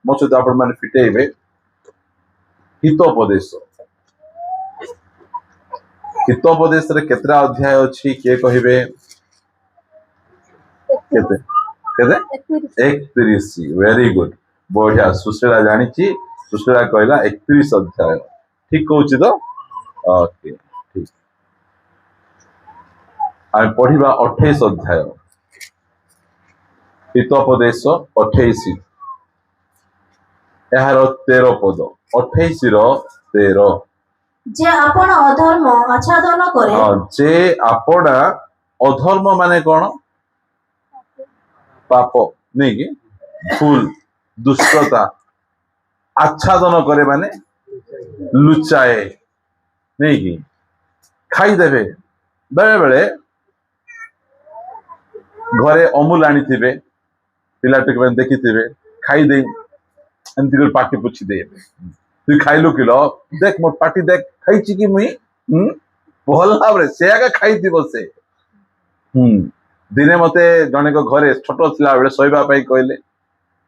ମୋ ସହିତ ଆପଣ ମାନେ ଫିଟେଇବେ। ହିତୋପଦେଶ, ହିତୋପଦେଶରେ କେତେଟା ଅଧ୍ୟାୟ ଅଛି କିଏ କହିବେ? କେତେ କେତେ? 31। ଭେରି ଗୁଡ, ବଢିଆ। ସୁଶୀଳା ଜାଣିଛି, ସୁଶୀଳା କହିଲା 31 ଅଧ୍ୟାୟ। ଠିକ କହୁଛି ତ? ଓକେ, ଠିକ। ଆମେ ପଢିବା 28 ଅଧ୍ୟାୟ। ହିତୋପଦେଶ 28, ଏହାର 13 ପଦ। 28 ର 13। ଯେ ଆପଣ ଅଧର୍ମ ଆଚ୍ଛାଦନ କରେ। ଯେ ଆପଣା ଅଧର୍ମ ମାନେ କଣ? ପାପ, ନାଇଁ କି? ଭୁଲ, ଦୁଷ୍ଟତା। ଆଚ୍ଛାଦନ କରେ ମାନେ ଲୁଚାଏ, ନାଇଁ କି? ଖାଇଦେବେ। ବେଳେ ବେଳେ ଘରେ ଅମୁଲ ଆଣିଥିବେ, ପିଲାଟିକୁ ଦେଖିଥିବେ, ଖାଇଦେଇ ଏମିତି କରି ପାଟି ପୋଛି ଦେବେ। তুই ଖାଇଲୁ କିଲ? ଦେଖ ମୋ ପାଟି ଦେଖ, ଖାଇଛି କି ମୁଇଁ? ଭଲ ଭାବରେ ସେ ଆଗା ଖାଇଥିବ ସେ। ଦିନେ ମତେ ଜଣେଙ୍କ ଘରେ ଛୋଟ ଥିଲା ବେଳେ ଶୋଇବା ପାଇଁ କହିଲେ,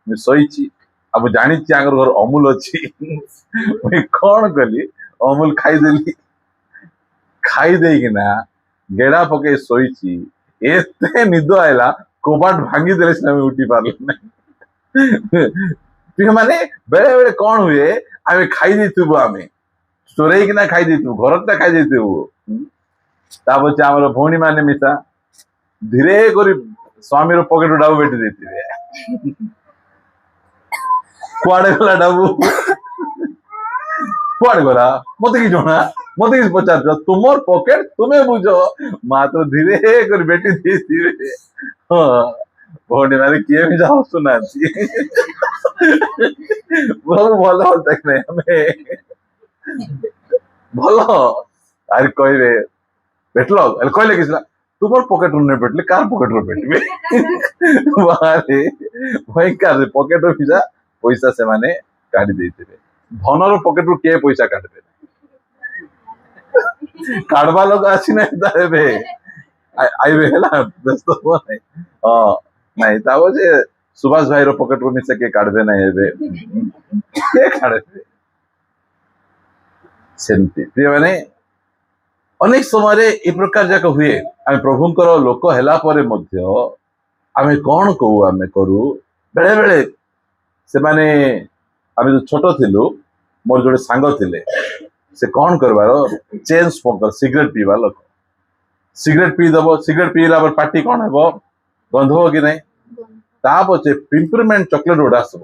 ମୁଁ ଶୋଇଛି ଆଉ ମୁଁ ଜାଣିଛି ଆଙ୍କର ଘର ଅମୁଲ ଅଛି। ମୁଇଁ କଣ କଲି, ଅମୁଲ ଖାଇଦେଲି। ଖାଇଦେଇକିନା ଗେଡା ପକେଇ ଶୋଇଛି। ଏତେ ନିଦ ଆଇଲା, କବାଟ ଭାଙ୍ଗିଦେଲେ ସିନା ଆମେ ଉଠି ପାରିଲେ ନାହିଁ। ମାନେ ବେଳେ ବେଳେ କଣ ହୁଏ, ଆମେ ଖାଇ ଦେଇଥିବୁ, ଆମେ ଚୋରେଇକିନା ଖାଇ ଦେଇଥିବୁ, ଘରଟା ଖାଇ ଦେଇଥିବୁ। ତା ପଛେ ଆମର ଭଉଣୀ ମାନେ ମିଶା ଧୀରେ କରି ସ୍ୱାମୀର ପକେଟ ଡାବୁ ବେଟି ଦେଇଥିବେ। କୁଆଡେ ଗଲା ଡାବୁ? କୁଆଡେ ଗଲା ମତେ କିଛି ଜଣା, ମତେ କିଛି ପଚାରୁଛ? ତୁମର ପକେଟ ତୁମେ ବୁଝ, ମାତ୍ର ଧୀରେ କରି ବେଟି ଦେଇଥିବେ। ହଁ, ଭଉଣୀ ମାନେ କିଏ ବି ହସୁନାହାନ୍ତି। ବହୁତ ଭଲ ଦେଖ ଆମେ ଭଲ। ଆରେ କହିବେ ବେଟଲ କହିଲେ କିଛି ନା, ତୁମର ପକେଟ ରୁ ନେଇ ବେଟଲେ କାହାର ପକେଟ ରୁ ବେଟିବେ? ପକେଟ ରୁ ପଇସା ସେମାନେ କାଢି ଦେଇଥିବେ। ଧନର ପକେଟ ରୁ କିଏ ପଇସା କାଢିବେ? କାଢବା ଲୋକ ଆସିନାହିଁ ତା ଏବେ ଆଇବେ ହେଲା, ବ୍ୟସ୍ତ ହୁଅ ନାହିଁ। ହଁ, ନାଇଁ ତା ଯେ ସୁଭାଷ ଭାଇର ପକେଟ ରୁ ମିଶା କିଏ କାଢବେ ନାହିଁ ଏବେ, କିଏ କାଢବେ? ସେମିତି ମାନେ ଅନେକ ସମୟରେ ଏ ପ୍ରକାର ଯାକ ହୁଏ। ଆମେ ପ୍ରଭୁଙ୍କର ଲୋକ ହେଲା ପରେ ମଧ୍ୟ ଆମେ କଣ କହୁ, ଆମେ କରୁ ବେଳେ ବେଳେ ସେମାନେ। ଆମେ ଯୋଉ ଛୋଟ ଥିଲୁ, ମୋର ଯୋଉଟେ ସାଙ୍ଗ ଥିଲେ, ସେ କଣ କରିବାର, ଚେନ୍ ସ୍ମୋକର, ସିଗରେଟ ପିଇବା ଲୋକ। ସିଗରେଟ ପିଇଦବ, ସିଗରେଟ ପିଇଲା ପରେ ପାଟି କଣ ହେବ, ଗନ୍ଧ ହବ କି ନାହିଁ? ତା ପଛେ ପିମ୍ପରମେଣ୍ଟ ଚକୋଲେଟ ଗୋଟେ ଆସିବ,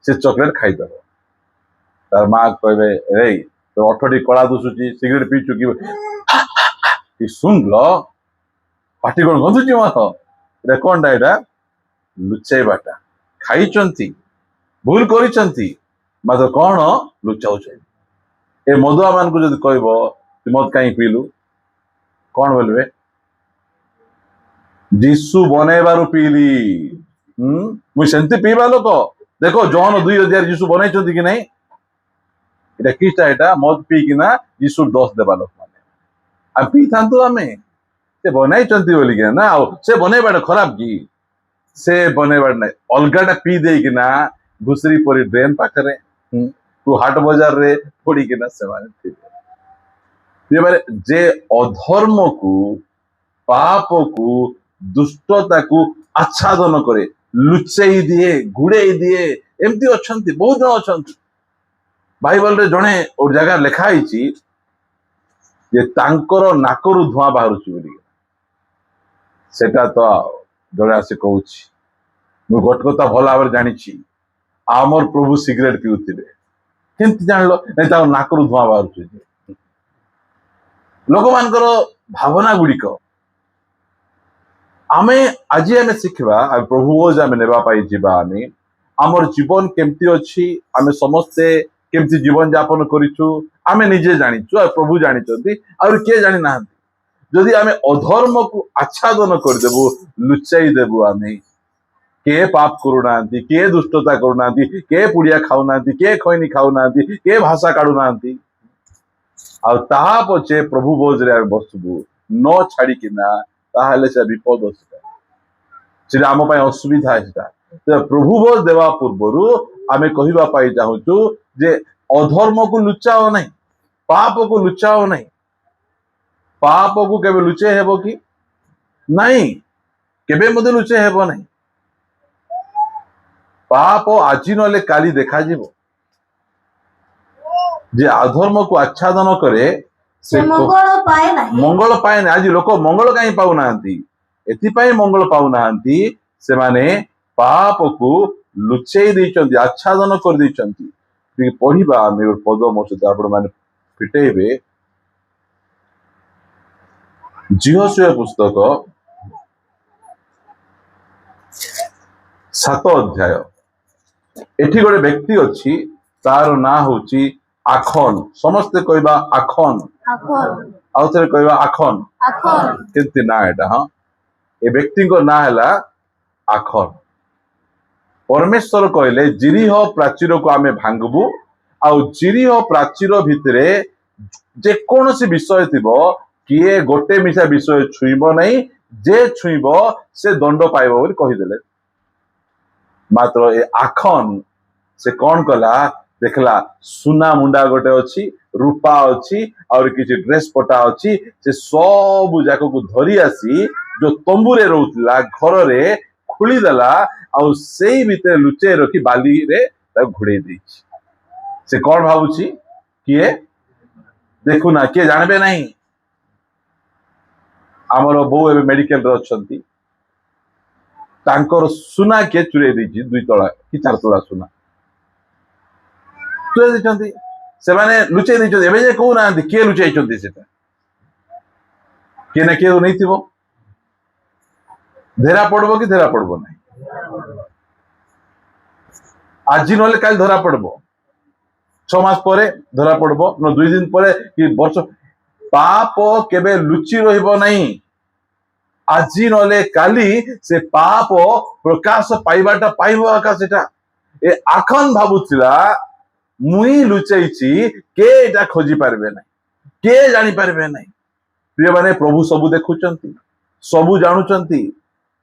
ସେ ଚକୋଲେଟ ଖାଇଦବ। ତାର ମା କହିବେ, ଏଇ ତ ଅଠଟି କଳା ଦୁଶୁଛି, ସିଗରେଟ ପିଇଛୁ କି? ଶୁଣିଲ, ପାଟି କଣ ଗନ୍ଧୁଛି ମୋର? ଏଟା କଣଟା? ଏଇଟା ଲୁଚେଇବାଟା। ଖାଇଛନ୍ତି, ଭୁଲ କରିଛନ୍ତି, ମାତ୍ର କଣ ଲୁଚାଉଛନ୍ତି। ଏ ମଦୁଆ ମାନଙ୍କୁ ଯଦି କହିବ ତୁ ମଦ କାହିଁ ପିଇଲୁ, କଣ ବୋଲିବେ? ଯୀଶୁ ବନେଇବାରୁ ପିଇଲି। ମୁଁ ସେମିତି ପିଇବା ଲୋକ। ଦେଖ ଜନ 2:11 ଯୀଶୁ ବନେଇଛନ୍ତି କି ନାହିଁ? ଏଟା କିଟା? ଏଟା ମଦ ପିଇକିନା ଯୀଶୁ ଦୋଷ ଦେବା ଲୋକ ମାନେ। ଆଉ ପିଇଥାନ୍ତୁ ଆମେ, ସେ ବନେଇଛନ୍ତି ବୋଲିକି ନା। ଆଉ ସେ ବନେଇବାଟା ଖରାପ କି? ସେ ବନେଇବାଟା ନାହିଁ, ଅଲଗାଟା ପିଇ ଦେଇକିନା ଘୁଷୁରୀ ପରି ଡ୍ରେନ ପାଖରେ ହାଟ ବଜାରରେ ପଡିକିନା ସେମାନେ ଥିବେ। ଯେ ଅଧର୍ମକୁ, ପାପକୁ, ଦୁଷ୍ଟତାକୁ ଆଚ୍ଛାଦନ କରେ, ଲୁଚେଇ ଦିଏ, ଘୁଡେଇ ଦିଏ, ଏମିତି ଅଛନ୍ତି, ବହୁତ ଜଣ ଅଛନ୍ତି। ବାଇବଲରେ ଜଣେ ଗୋଟେ ଜାଗାରେ ଲେଖା ହେଇଛି ଯେ ତାଙ୍କର ନାକରୁ ଧୂଆଁ ବାହାରୁଛି ବୋଲି। ସେଟା ତ ଜଣେ ଆସି କହୁଛି, ମୁଁ ଗୋଟେ କଥା ଭଲ ଭାବରେ ଜାଣିଛି, ଆମର ପ୍ରଭୁ ସିଗରେଟ ପିଉଥିବେ। କେମିତି ଜାଣିଲ? ନାଇଁ, ତାଙ୍କ ନାକରୁ ଧୂଆଁ ବାହାରୁଛି। ଲୋକମାନଙ୍କର ଭାବନା ଗୁଡିକ ଆମେ ଆଜି ଆମେ ଶିଖିବା, ପ୍ରଭୁ ଆମେ ନେବା ପାଇଁ ଯିବା। ଆମେ ଆମର ଜୀବନ କେମିତି ଅଛି, ଆମେ ସମସ୍ତେ କେମିତି ଜୀବନ ଯାପନ କରିଛୁ, ଆମେ ନିଜେ ଜାଣିଛୁ, ଆଉ ପ୍ରଭୁ ଜାଣିଛନ୍ତି, ଆହୁରି କିଏ ଜାଣିନାହାନ୍ତି। ଯଦି ଆମେ ଅଧର୍ମକୁ ଆଚ୍ଛାଦନ କରିଦେବୁ, ଲୁଚାଇ ଦେବୁ, ଆମେ କିଏ ପାପ କରୁନାହାନ୍ତି, କିଏ ଦୁଷ୍ଟତା କରୁନାହାନ୍ତି, କିଏ ପୁଡିଆ ଖାଉନାହାନ୍ତି, କିଏ ଖଇନି ଖାଉନାହାନ୍ତି, କିଏ ଭାଷା କାଢୁନାହାନ୍ତି, ଆଉ ତାହା ପଛେ ପ୍ରଭୁ ଭୋଜରେ ଆମେ ବସିବୁ ନ ଛାଡିକିନା, ତାହେଲେ ସେ ବିପଦ, ସେଟା ଆମ ପାଇଁ ଅସୁବିଧା। ସେଟା ପ୍ରଭୁ ଭୋଜ ଦେବା ପୂର୍ବରୁ आमे कहिबा पाई चाहूचु जे अधर्म को लुचाओ नहीं, पाप को लुचाओ नहीं। पाप को केबे लुचे हेबो कि नहीं, केबे मधे लुचे हेबो नहीं। पाप आजि नले काली देखा जीवो। जे अधर्म को आच्छादन करे ସେ ମଙ୍ଗଳ ପାଏ ନାହିଁ। मंगल पाए ना। आज लोक मंगल कहीं पाऊ नाहंती, एथिपाई मंगल पाऊ नाहंती। सेमाने पाप को लुचेई देइचंती, आच्छादन कर देइचंती। कि पढ़िबा आमे पद मो सहित आपण माने फिटेइबे। जिहोशुआ पुस्तक 7 अध्याय। एठी गोटे व्यक्ति अछि, तार ना होची आखन। समस्ते कहबा आखन, ଆଖନ आउ थे कहबा आखन। ଆଖନ केमती ना एटा? हाँ, ए व्यक्ति को ना हैला आखन। परमेश्वर कहले जिरीह प्राचीर को आमे भांगबू, आउ जिरीह प्राचीर भितरे जे कोनोसी विषय थिबो, किए गोटे मिसा विषय छुईबो नहीं, जे छुईबो से दंड पाइबो बोली कहिदेले। मात्र ए आखन से कौन कला, देखला सुना मुंडा गोटे अच्छी, रूपा अच्छी, और किसी ड्रेस पटा अच्छी, से सब जाक को धरी आसी जो तंबुरे रोला घर रे खुली देला, और सेई भितर लुचे रखी बाली रे घोड़े दी। से कौन भावुची, किए देखु ना, किए जानबे नहीं। आमर बो एबे मेडिकल रे अछंती, तांकर सुना के चुरे दी 2 तोला कि 4 तोला सुना चुरे दी। से माने लुचे दी। एबे जे कहू ना किए लुचेई चंती, सेटा किए ना किए नहीं थिबो। धेरा पड़बो कि धेरा पड़बो नहीं? आज नले काल धरा पड़बो, 6 मास परे धरा पड़बो, न 2 दिन परे कि वर्ष। पाप केबे लुचि रहिबो नहीं। আজি नले काली से पाप प्रकाश पाइबाटा पाइबो आका। सेटा ए आखन भाबुथिला मुई लुचैची, के एटा खोजी पारबे नहीं, के जानी पारबे नहीं। प्रिय माने प्रभु सबु देखुचंती, सबु जानुचंती।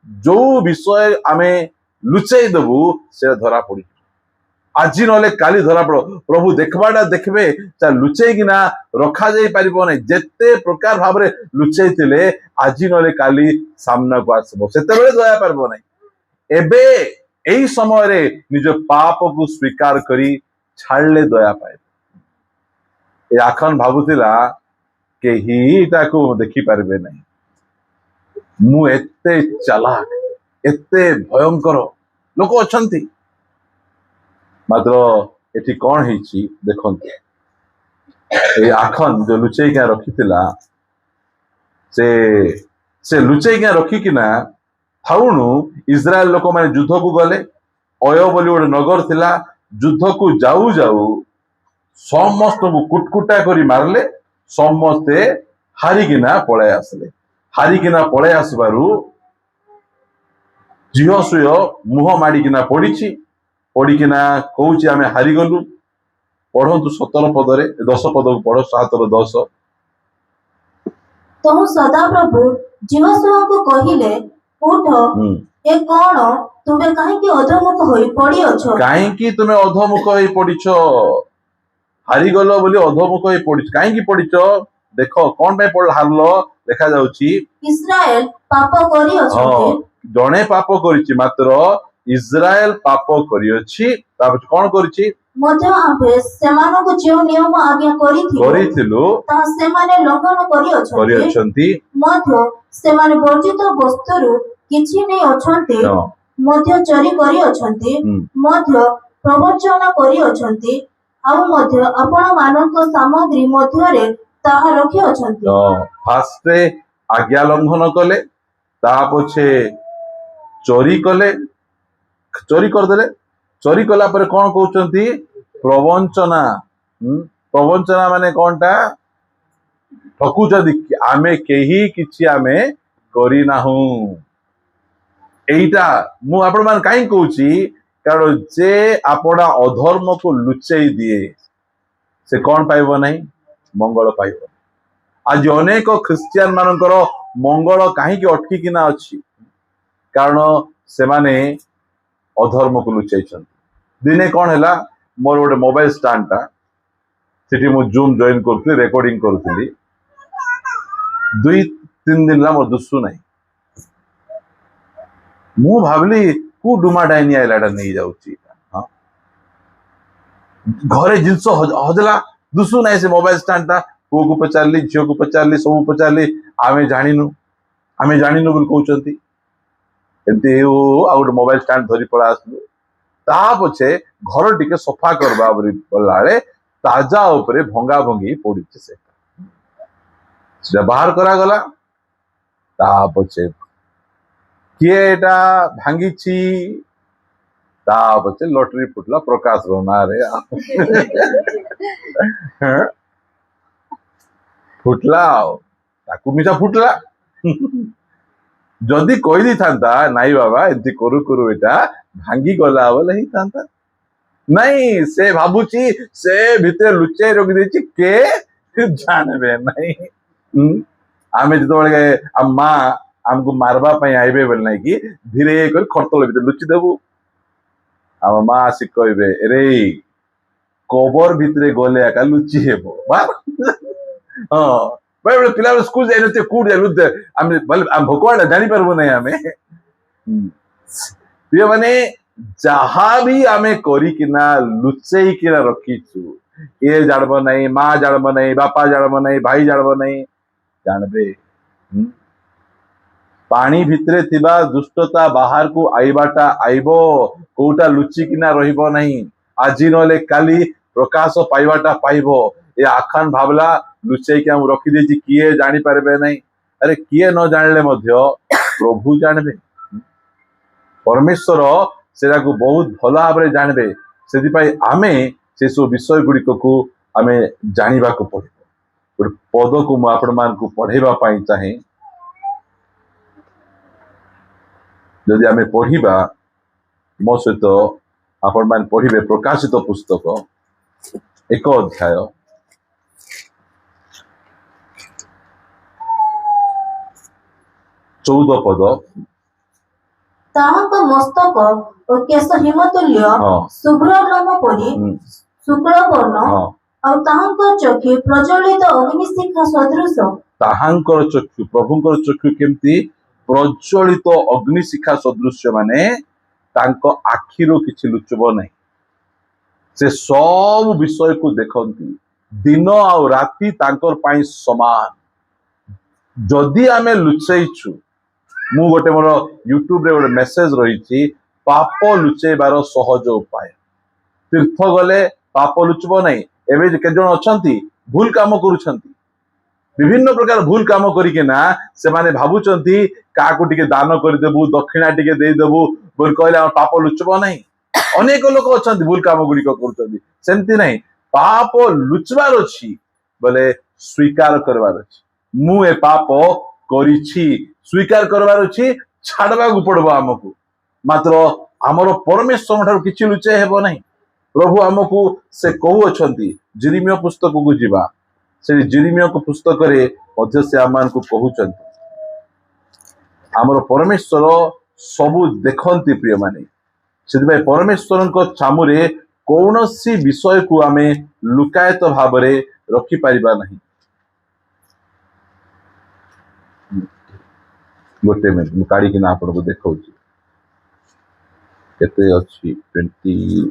जो विषय आमे लुचै देबू से धरा पड़ी। আজি नले काली धरा पड़ो। प्रभु देखबाटा देखबे, लुचै किना रखा जाई पारिबो नहीं। जेते प्रकार भाबरे लुचै थिले, আজি नले काली सामना को आसबो, सेते बेले दया पारबो नहीं। एबे एई समय रे निज पाप को स्वीकार करी छाड़ले दया पाए। ए आखन भाबुथिला केही ताको देखि पारबे नहीं। मु एते चालाक, एते भयंकर लोक अछंती। मात्र एठी कौन हेची देखंती, ए आखन जो लुचै के रखिथिला, से लुचै के रखी किना थाउनु इस्राएल लोक माने युद्ध को गले। अय बोली गोटे नगर थिला। युद्ध को जाऊ जाऊ समस्त को कुटकुटा करी मारले। समस्ते हारिकिना पळे आसले। हारिकिना पळे आसबारु जिहोशुआ मुह माडिकिना पड़ीची। पड़ीकिना कहूची आमे हारी गलु। पढ़ंतु 17 पदरे, 10 पद को पढ़ो, 7 ରୁ 10। ତହୁ ସଦାପ୍ରଭୁ ଜିହୋଶୁଆଙ୍କୁ କହିଲେ, ଉଠ, ଏ କଣ ତୁମେ କାହିଁକି ଅଧମୁଖ ହୋଇ ପଡ଼ିଅଛ? କାହିଁକି ତୁମେ ଅଧମୁଖ ହୋଇ ପଡ଼ିଛ? ହାରିଗଲ ବୋଲି ଅଧମୁଖ ହୋଇ ପଡ଼ିଛ। କାହିଁକି ପଡ଼ିଛ? ଦେଖ କଣ ପାଇଁ ପଡ ହାରଲ। ଦେଖା ଯାଉଛି ଇସ୍ରାଏଲ ପାପ କରିଅଛନ୍ତି। ଜଣେ ପାପ କରିଛି, ମାତ୍ର ଇସ୍ରାଏଲ ପାପ କରିଅଛି। ତାପରେ କଣ କରିଛି? ମଧ୍ୟ ଆମ୍ଭେ ସେମାନଙ୍କୁ ଯେଉଁ ନିୟମ ଆଜ୍ଞା କରିଥିଲୁ ତାହା ସେମାନେ ଲଙ୍ଘନ କରିଅଛନ୍ତି। ମଧ୍ୟ ସେମାନେ ବର୍ଜିତ ବସ୍ତୁରୁ କିଛି ନେଇ ଅଛନ୍ତି, ମଧ୍ୟ ଚୋରି କରିଅଛନ୍ତି, ମଧ୍ୟ ପ୍ରବଞ୍ଚନା କରିଅଛନ୍ତି, ଆଉ ମଧ୍ୟ ଆପଣମାନଙ୍କ ସାମଗ୍ରୀ ମଧ୍ୟରେ ତାହା ରଖିଅଛନ୍ତି। ଫାର୍ଷ୍ଟ ଆଜ୍ଞା ଲଙ୍ଘନ କଲେ, ତା ପଛେ ଚୋରି କଲେ, ଚୋରି କରିଦେଲେ। चोरी कला पर कौन कहते प्रवंचना। प्रवंचना माने कौनटा? ठकुचंदी आमे केही किछि आमे करी नाहु। एइटा मु आपण मान काई कहूची, कारण जे आपड़ा अधर्म को लुचेई दिए से कौन पाइबो नहीं? मंगल पाइबो। आज अनेक ख्रिस्टियन मानकर मंगल काहीकि अटकी किना अछि, कारण से माने अधर्म को लुचेइछन। दिने कौन है मोर गोटे मोबाइल स्टांड टा सेठी मु जूम जॉइन करथि रिकॉर्डिंग करथि 2-3 दिन ला मोर दुसु नहीं मु भाबली को डुमा डाइनी आइलाटा नहीं जाउची हां घरे जिंस हजला दुसु नहीं से मोबाइल स्टांड टा को पचारली झियो को पचारली सब पचारली आमे जानिनु बोल कहउचंती एमती आ गोटे मोबाइल स्टांड धरी पड़ा आसलु ता पछे घर टिके सफा करबा बोलाले ताजा उपरे भंगा भंगी पड़ी से बाहर करा गला ता पछे किए एटा भांगी ता पछे लॉटरी फुटला प्रकाश रोना रे फुटला ताकू मिठा फुटला जदि कही दी था नाई बाबा एमती करू करू एटा भांगी गला बोले ही था नहीं से भाबुची से भितर लुचाई रखी देची के जानबे नहीं आमे जतबे माँ आमको मारबा पई आइबे बोल नहीं कि धीरे कर खरतल भितर लुचि देबू आम माँ आसी कहबे रे कबर भितरे गले एका लुचि हेबो हां बड़े बड़े पिला स्कूल जाई नते कूड जालु आमे भगवान जानी परबो नहीं आमे ये माने जहा भी आमे करी किना लुचई किना रखीछु ये जाड़ब नहीं माँ जाड़ब नहीं बापा जाड़ब नहीं भाई जाड़ब नहीं जानबे पानी भितरे थिबा दुष्टता बाहर को आईबाटा आइबो कोटा लुचि किना रहिबो नहीं आज नले काली प्रकाश पाइबाटा पाइबो ये आखान भावला लुचई के हम रखी देछि किए जानी पारबे नहीं अरे किए न जानले मध्य प्रभु जानबे परमेश्वर सेरा को बहुत भल भाव जानबे से आमे से सब विषय गुड़िक को आमे जानिबा को पड़े गोटे पद को आपण मान को पढ़ेबा पाई चाहे जदि आमे पढ़िबा मो सहित आपण मान पढ़िबे प्रकाशित पुस्तक 1 अध्याय 14 पद ତାହାଙ୍କ ମସ୍ତକ ଓ କେଶ ହିମତୁଲ୍ୟ ଶୁଭ୍ର ଲୋମ ପରି ଶୁକ୍ଳ ବର୍ଣ୍ଣ ଆଉ ତାହାଙ୍କ ଚକ୍ଷୁ ପ୍ରଜ୍ୱଳିତ ଅଗ୍ନିଶିଖା ସଦୃଶ ତାହାଙ୍କର ଚକ୍ଷୁ ପ୍ରଭୁଙ୍କର ଚକ୍ଷୁ କେମିତି ପ୍ରଜ୍ୱଳିତ ଅଗ୍ନିଶିଖା ସଦୃଶ୍ୟ ମାନେ ତାଙ୍କ ଆଖିରୁ କିଛି ଲୁଚବ ନାହିଁ ସେ ସବୁ ବିଷୟକୁ ଦେଖନ୍ତି दिन आउ राति तांकर पाई समान जदि आमे लुचेइछु मु गोटे मोर यूट्यूब रे गोटे मेसेज रही पाप लुचेबार सहज उपाय तीर्थ गले पाप लुचब नहीं एवं के जन अच्छा भूल काम करुछंती विभिन्न प्रकार भूल काम करिकेना से माने भाबुचंती काको टिके दान करदेबू दक्षिणा टिके देदेबू बोल कहले पाप लुचब नहीं अनेक लोक अच्छा भूल काम गुड़िक करुछंती सेमती नहीं पाप लुचबार अछि बोले स्वीकार करबार अछि मु ए पाप करिछि स्वीकार करबार अछि छाड़बा को पड़बो हमकु मात्र हमर परमेश्वर ठार किछि लुचे हेबो नहीं प्रभु हमकु से कहू अछंती जिरिमिया पुस्तक को जीवा से जिरिमिया को पुस्तक रे मध्य से आमान को कहउचंती हमर परमेश्वर सबु देखंती प्रिय माने सेदिबे परमेश्वर को चामुरे कौनसी विषय को आमे लुकायत भाव रे रखि परिबा नहीं गोटे मिनट मु काढी किना आपन को देखौची केते अछि 29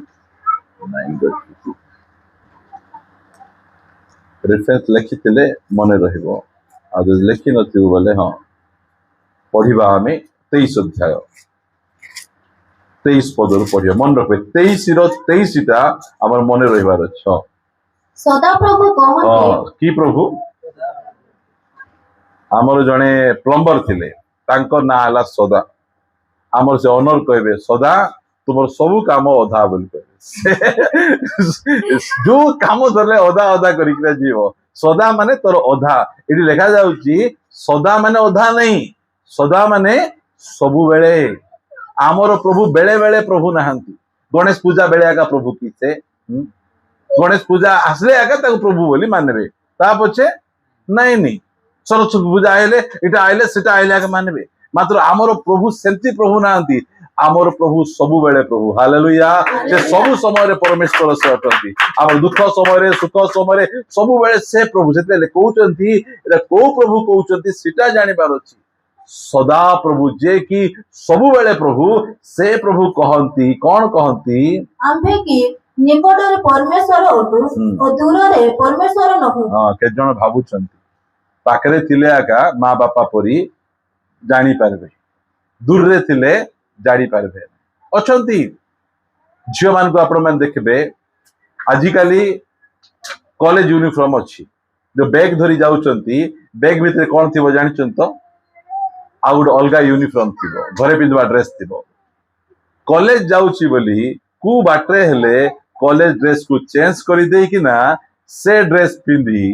रेफरेंस लिखिथिले मने रहइबो आ जे लिखि नथिबो बोले हां पढिबा आमे 23 अध्याय 23 पदर पढ़ियो मन रखे 23 रो 23 टा हमर मने रहिबार छ सदा प्रभु कहते की प्रभु हमर जने प्लम्बर थिले तांको ना आला सदा हमर से ओनर कहबे सदा तुमर सब काम अधा बोल कहबे जो काम धरले अधा अधा करिकरा जीव सदा माने तोर अधा एडी लिखा जाउची सदा माने अधा नहीं सदा माने सबु बेले आमर प्रभु बेले बेले प्रभु नहांती गणेश पूजा बेले आका प्रभु किसे गणेश पूजा आसले आका ताको प्रभु बोली मानबे ता पछे नहीं नहीं सरस्वती पूजा आइले इटा आइले सेटा आइले आका मानबे मात्र आमर प्रभु सेंती प्रभु नहांती आमर प्रभु सबु बेले प्रभु हालेलुया से सबु समय परमेश्वर से अटंती आम दुख समय सुख समय सबु बेले से प्रभु से कहते को प्रभु कहते सीटा जानिबार अछि सदा प्रभु जे कि सबु बेले प्रभु से प्रभु कहती कौन कहती आम्भे कि निकटरे परमेश्वर अटु और दूररे परमेश्वर नहु केते जण भाबुचंती पाखरे थिले आका माँ बापा परी जानी पारबे दूर रे थिले जानी पारबे अछंती झियो मान को आपण मान देखबे आजिकाली कॉलेज यूनिफॉर्म अच्छी जो बैग धरी जाउचंती बैग भितर कोन थिबो जानिचंत तो आ गोटे अलगा यूनिफॉर्म थिबो घरे पिंधवा ड्रेस थिबो कॉलेज जाउची बोली कु बाटरे हेले कॉलेज ड्रेस को चेंज करि देई कि ना से ड्रेस पिंधी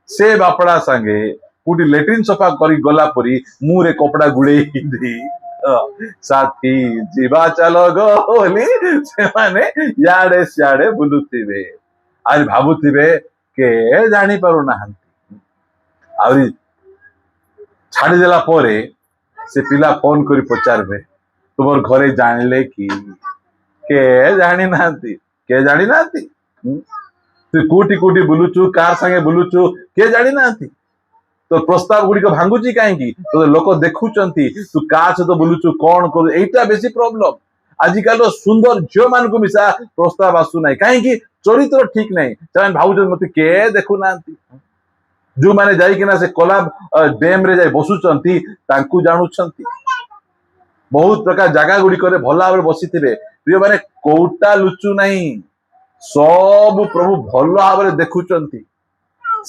से बापड़ा संगे कुटी लेट्रिन सफा करी गला परी मुरे कपड़ा गुड़े दी साथी जीवा चलो गोली से माने याडे सियाडे बुलुथिबे आज भाबुथिबे के जानी पारु नाहंती आउरी छाड़ी देला परे से पिला फोन करी पचारबे तुमर घरे जानले कि के जानी नाहंती के जानी नाहंती तू कोटी कोटी बुलुचु कार संगे बुलुचु के जानी नाहंती तो प्रस्ताव गुड़ी को भांगुची कहीं तो लोक देखुचंती तू का सहित बुलुचु कौन कर एटा बेसी प्रॉब्लम आजिकल सुंदर झियो मान को मिसा प्रस्ताव आसु नहीं कहीं चरित्र ठीक नहीं से भावुचंती मते के देखु नांती जो माने जाई किना से कोलाब डैम रे जाई बसुचंती तांकू जानुचंती बहुत प्रकार जगह गुड़ी करे भला भाव बसिथिबे प्रिय माने कोटा लुचु नहीं सब प्रभु भल भाव देखुचंती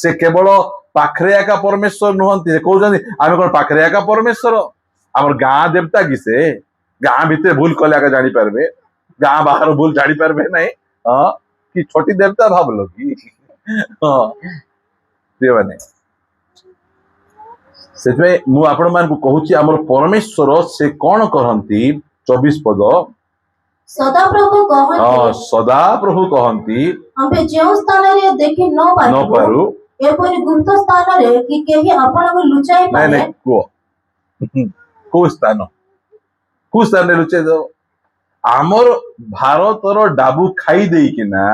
से केवल पाखरे एका परमेश्वर नुहंती से कहउचंती आमे कोन पाखरे एका परमेश्वर हमर गां देवता कि से गां भितर भूल कले एका जानि पारबे गां बाहर भूल जानि पारबे नहीं हां कि छोटी देवता भाबलो कि हां प्रिय माने सेतमे मु आपण मान को कहूची हमर परमेश्वर से कोन करंती 24 पद सदा प्रभु कहंती आम्भे जेउ स्थान रे देखि न पारु एपरि गुप्त स्थान रे कि केही आपण को लुचाई पाए नहीं को स्थान रे लुचाई दो आमर भारतर डाबू खाई देई किना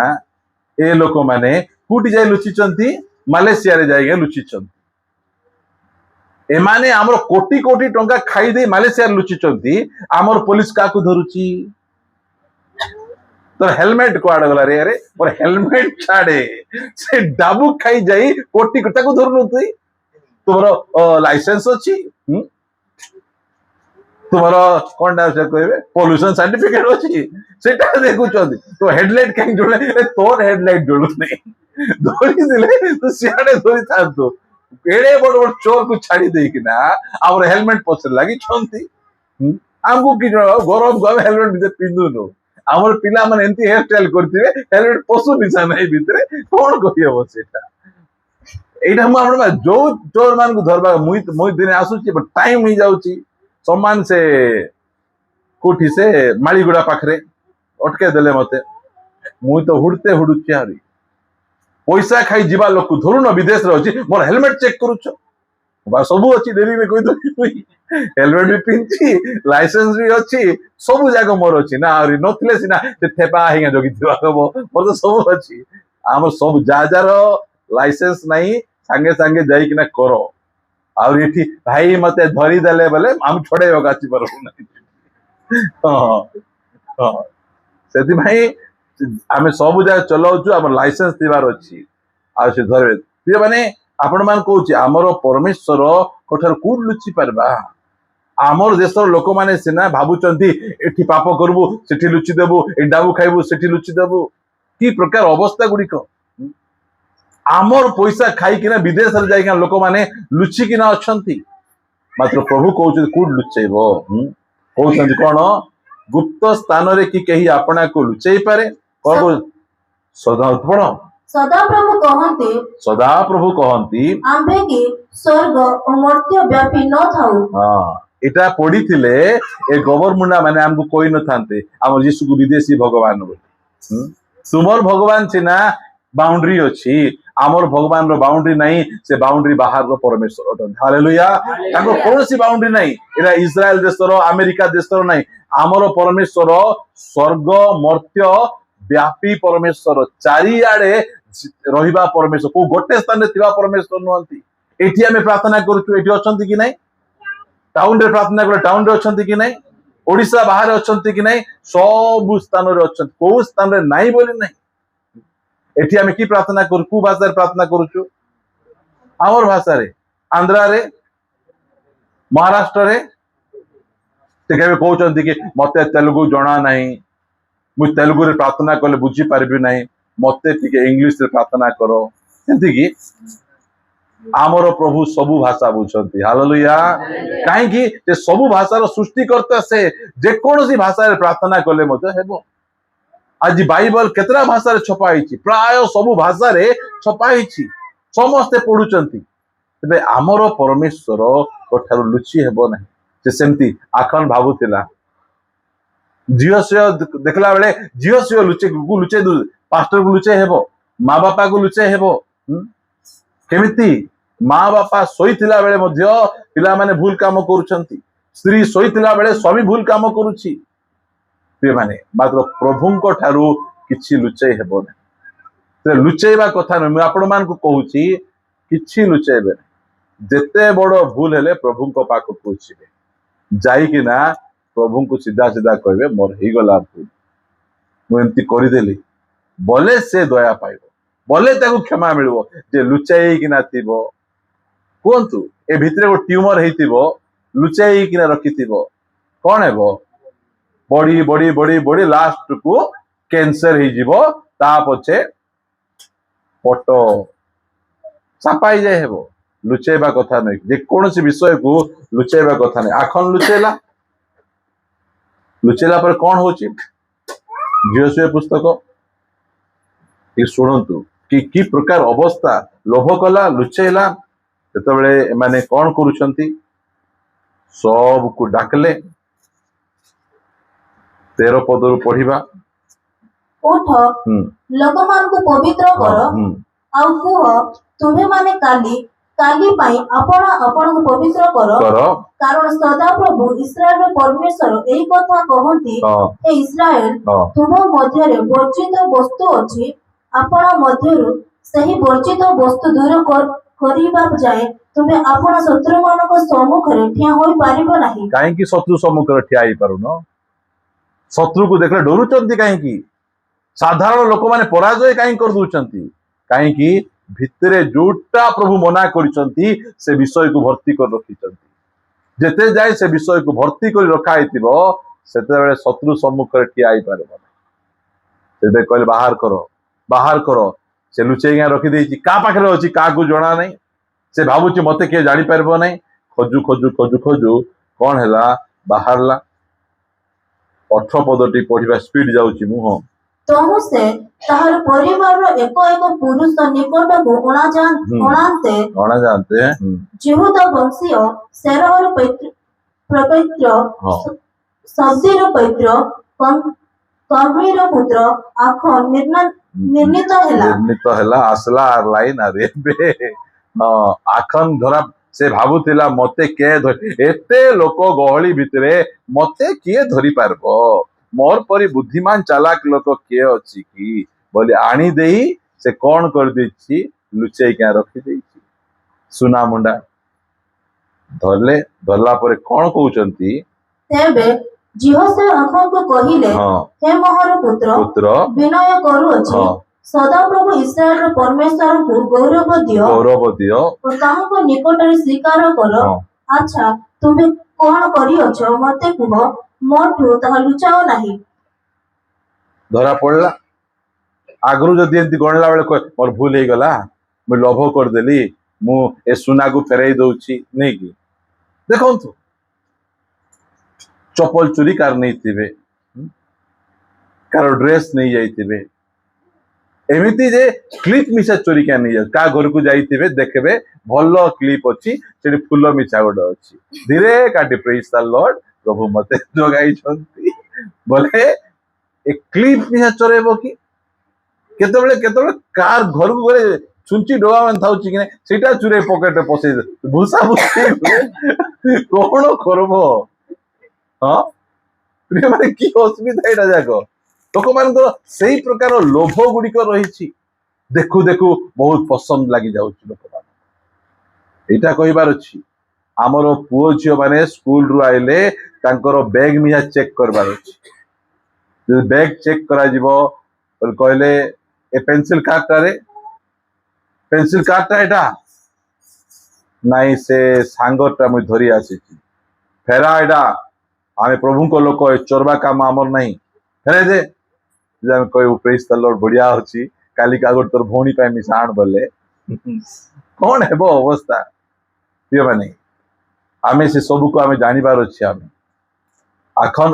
ए लोक माने कुटी जाय लुचिचंती मालेशिया रे जाय लुचिचंती एमाने आमर कोटी कोटी टंका खाई दे मालेशिया रे लुचिचंती आमर पुलिस काकू धरुची तो हेलमेट कुआड़ गला रे अरे और हेलमेट छाड़े से डाबू खाई जाई कोटी को धरनु तुई तुमरो लाइसेंस अछि तुमरो कोनडा से कहबे पोल्यूशन सर्टिफिकेट अछि सेटा देखु चंदी तो हेडलाइट काई जोड़े तोर हेडलाइट जोड़ु नहीं धोरी दिले तो सियाडे धोरी थातो एड़े बड़ बड़ चोर को छाड़ी देई किना और हेलमेट पछर लागि छंती हमको कि गरम गम हेलमेट बिते पिंदु नो आमर पिला माने एंती हेयर स्टाइल करथिबे हेलमेट पसु निशा नहीं भितरे कोन कहियो सेटा एटा हम आपण जो चोर मान को धरबा मुई दिन आसुची बट टाइम ही जाउची सम्मान से कोठी से मालीगुड़ा पाखरे अटके देले मते मुई तो हुडते हुडुची हारी पैसा खाई जीवा लोक को धरु न विदेश रे अछि मोर हेलमेट चेक करूछ बा सबु अछि डेली में कोई तो हेलमेट भी पिंची लाइसेंस भी अछि सबु जागो मोर अछि ना आरी नथले सिना ते थेपा हिंगा जोगी दिवा मोर तो सब अछि हमर सब जाजार लाइसेंस नहीं संगे संगे जाई किना करो और एठी भाई मते धरी देले बोले हम छोड़े गाची पर हां हां सेति भाई आमे सब जाग चलाउछु हमर लाइसेंस दिवार अछि आ से धरबे प्रिय माने आपण मान कहूची आमर परमेश्वर कोठर कोड लुचि परबा आमर देशर लोक माने सिना भाबुचंती एठी पाप करबु सेठी लुचि देबु ए डाबू खाइबु सेठी लुचि देबु की प्रकार अवस्था गुडी को आमर पैसा खाई किना विदेश रे जाई किना लोक माने लुचि किना अछंती मात्र प्रभु कहउची कोड लुचैबो कहउचंती कोन गुप्त स्थान रे की कही आपना को लुचै पारे कोन सदा उत्पण सदा प्रभु कहंती आम्भे कि स्वर्ग और मर्त्य व्यापी न थाउ हां एटा पड़ी थिले ए गवर्नमेंट माने हमको कोई न थांते हम यीशु को विदेशी भगवान बोली तुमर भगवान छिना बाउंड्री अछि आमर भगवान रो बाउंड्री नहीं से बाउंड्री बाहर रो परमेश्वर अटन हालेलुया ताको कोनोसी बाउंड्री नहीं एरा इस्राएल देशर अमेरिका देशर नहीं आमर परमेश्वर स्वर्ग मर्त्य व्यापी परमेश्वर चारिआडे रहिबा परमेश्वर को गोटे स्थान रे थिबा परमेश्वर नुहंती एठी आमे प्रार्थना करूछु एठी अछंती कि नहीं टाउन रे प्रार्थना करे टाउन रे अछंती कि नहीं ओडिसा बाहर अछंती कि नहीं सब स्थान रे अछंती को स्थान रे नाही बोली नहीं एठी आमे की प्रार्थना करू को भाषा रे प्रार्थना करूछु आमर भाषा रे आंध्रा रे महाराष्ट्र रे ते केबे कहउचंती कि मते तेलुगु जणा नाही मु तेलुगु रे प्रार्थना करले बुझी पारबी नाही मते टिके इंग्लिश रे प्रार्थना करो एंती कि आमर प्रभु सबु भाषा बुझंती हालेलुया काहे कि जे सबु भाषा रो सृष्टि करते से जे कोनोसी भाषा रे प्रार्थना करले मते हेबो आज बाइबल केतरा भाषा रे छपा हिची प्राय सबु भाषा रे छपा हिची समस्त पढुचंती तबे आमर परमेश्वर कोठारु लुचि हेबो नाही जे सेमती आखन भाबुतिला जियोसियो देखला बेले जियोसियो लुचे पास्टर को लुचे हेबो माँ बापा को लुचे हेबो केमिति माँ बापा सोईथिला बेले मध्य पिला माने भूल काम करूछंती स्त्री सोईथिला बेले स्वामी भूल काम करूछि पे माने मात्र प्रभुंको ठारू किछि लुचे हेबो नै ते लुचेबा कथा न आपण मान को कहूछि किछि लुचेबे जेते बड़ो भूल हेले प्रभुंको पाख पूछिबे जाई कि ना प्रभु को सीधा सीधा कहबे मोर ही गला भूल मु एंती करि देली बोले से दया पाइबो बोले ताको क्षमा मिलबो जे लुचाई कि ना थिबो कोंतु ए भितरे वो ट्यूमर हेतिबो लुचाई कि ना रखिथिबो कोन हेबो बड़ी बड़ी बड़ी बड़ी लास्ट को कैंसर ही जीवो ता पछे पटो सापाई जाय हेबो लुचेबा कथा नै जे कोनोसी विषय को लुचेबा कथा नै आखन लुचेला पर कौन होची जियोसियो पुस्तक ये शुणु कि प्रकार अवस्था लोभ कला लुचेला सेतबेले माने कौन करूछंती सब को डाकले 13 पदरु पढ़िबा उठ लोकमान को पवित्र कर आ कुह तुम्हें माने काली पाई आपण आपण को पवित्र कर कारण सदा प्रभु इस्राएल परमेश्वर एई कथा कहंती ए इस्राएल तुम मध्य रे वर्जित वस्तु अछि आपण मध्यरु सही वर्जित वस्तु दूर करिबा जाय तुमे आपण शत्रु मानको सम्मुख रे ठिया होई पारिबो नाही काहे कि शत्रु सम्मुख रे ठिया ही पारुनो शत्रु को देखले डरुचंती काहे कि साधारण लोक माने पराजय काहे कर दुचंती काहे कि भितरे जोटा प्रभु मना करिसंती से विषय को भर्ती कर रखिसंती जेते जाय से विषय को भर्ती कर रखा हितिबो सेते बेले शत्रु सम्मुख रे ठिया ही पारबो सेते कहले बाहर करो से लुचेई गा रखि देछि का पाखरे अछि का को जणा नै से भाबुची मते के जानि पारबो नै खोजु कोन हैला बाहरला 18 पदटी पढिबा स्पीड जाउची मुह तहु से ताहर परिवार रो एक पुरुष निकट को ओणा जानते जिहुदा वंशीय सेरहर पवित्र सब्दीर पवित्र कमीर पुत्र आखन निर्णित हैला आसला लाइन अरे बे आखन धरा से भाबुतिला मते के एते लोक गहली भितरे मते किए धरि पारबो मोर परी बुद्धिमान चालाक लोक के अछि कि बोली आनी देई से कोन कर देछि लुचेई के रखि देछि सुना मुंडा धरला पर कोन कहउचंती तेबे जिहोशे आखन को कहिले हे मोहर पुत्र विनय करू अछि सदा प्रभु इस्राएल परमेश्वर को गौरव दियो और ताहा को निकट रे स्वीकार करो अच्छा तुमे कोन करी अछो मते कुह मोठू ताहा लुचाओ नाही धरा पड़ला आगरु जदि एंती गणला बेले मोर भूल हे गला मैं लोभ कर देली मु ए सुना को फेराई दउची नै कि देखंतु चप्पल चोरी कार नहीं थिबे कार ड्रेस नहीं जाइथिबे एमिति जे क्लिप मिसा चोरी क्या नहीं का घर को जाइथिबे देखबे भलो क्लिप अछि सेठी फुल मिसा गोडे अछि धीरे काटी प्रेज द लॉर्ड प्रभु मते जोगाई छंती बोले ए क्लिप मिसा चोरेबो कि केतबेले कार घर को गले ଛୁଞ୍ଚି ଡବା ମାନେ ଥାଉଛି କି ନାଇଁ ସେଇଟା ଚୁରେଇ ପକେଟରେ ପଶେଇ ଭୁଷା ଭୁଷି କଣ କରବ? ହଁ ପ୍ରିୟ ମାନେ କି ଅସୁବିଧା ଏଇଟା ଯାକ ଲୋକମାନଙ୍କର ସେଇ ପ୍ରକାର ଲୋଭ ଗୁଡିକ ରହିଛି। ଦେଖୁ ଦେଖୁ ବହୁତ ପସନ୍ଦ ଲାଗି ଯାଉଛି ଲୋକମାନଙ୍କୁ। ଏଇଟା କହିବାର ଅଛି ଆମର ପୁଅ ଝିଅ ମାନେ ସ୍କୁଲରୁ ଆଇଲେ ତାଙ୍କର ବ୍ୟାଗ ମିଆ ଚେକ୍ କରିବାର ଅଛି। ଯଦି ବ୍ୟାଗ ଚେକ୍ କରାଯିବ କହିଲେ ଏ ପେନ୍ସିଲ କାର୍ଡଟାରେ ପେନ୍ସିଲ କାର୍ଡଟା ଏଇଟା ନାଇଁ ସେ ସାଙ୍ଗଟା ମୁଇଁ ଧରି ଆସିଛି ଫେରା ଏଇଟା ଆମେ ପ୍ରଭୁଙ୍କ ଲୋକ ଏ ଚୋରବା କାମ ଆମର ନାହିଁ ଫେରେ ଦେ ଆମେ କହିବୁ ପ୍ରେଜ୍ ଦ ଲର୍ଡ ବଢିଆ ଅଛି କାଲି କାଗଜ ତୋର ଭଉଣୀ ପାଇଁ ମିଶା ଆଣ ବୋଲେ କଣ ହେବ ଅବସ୍ଥା? ପ୍ରିୟମାନେ ଆମେ ସେ ସବୁକୁ ଆମେ ଜାଣିବାର ଅଛି। ଆମେ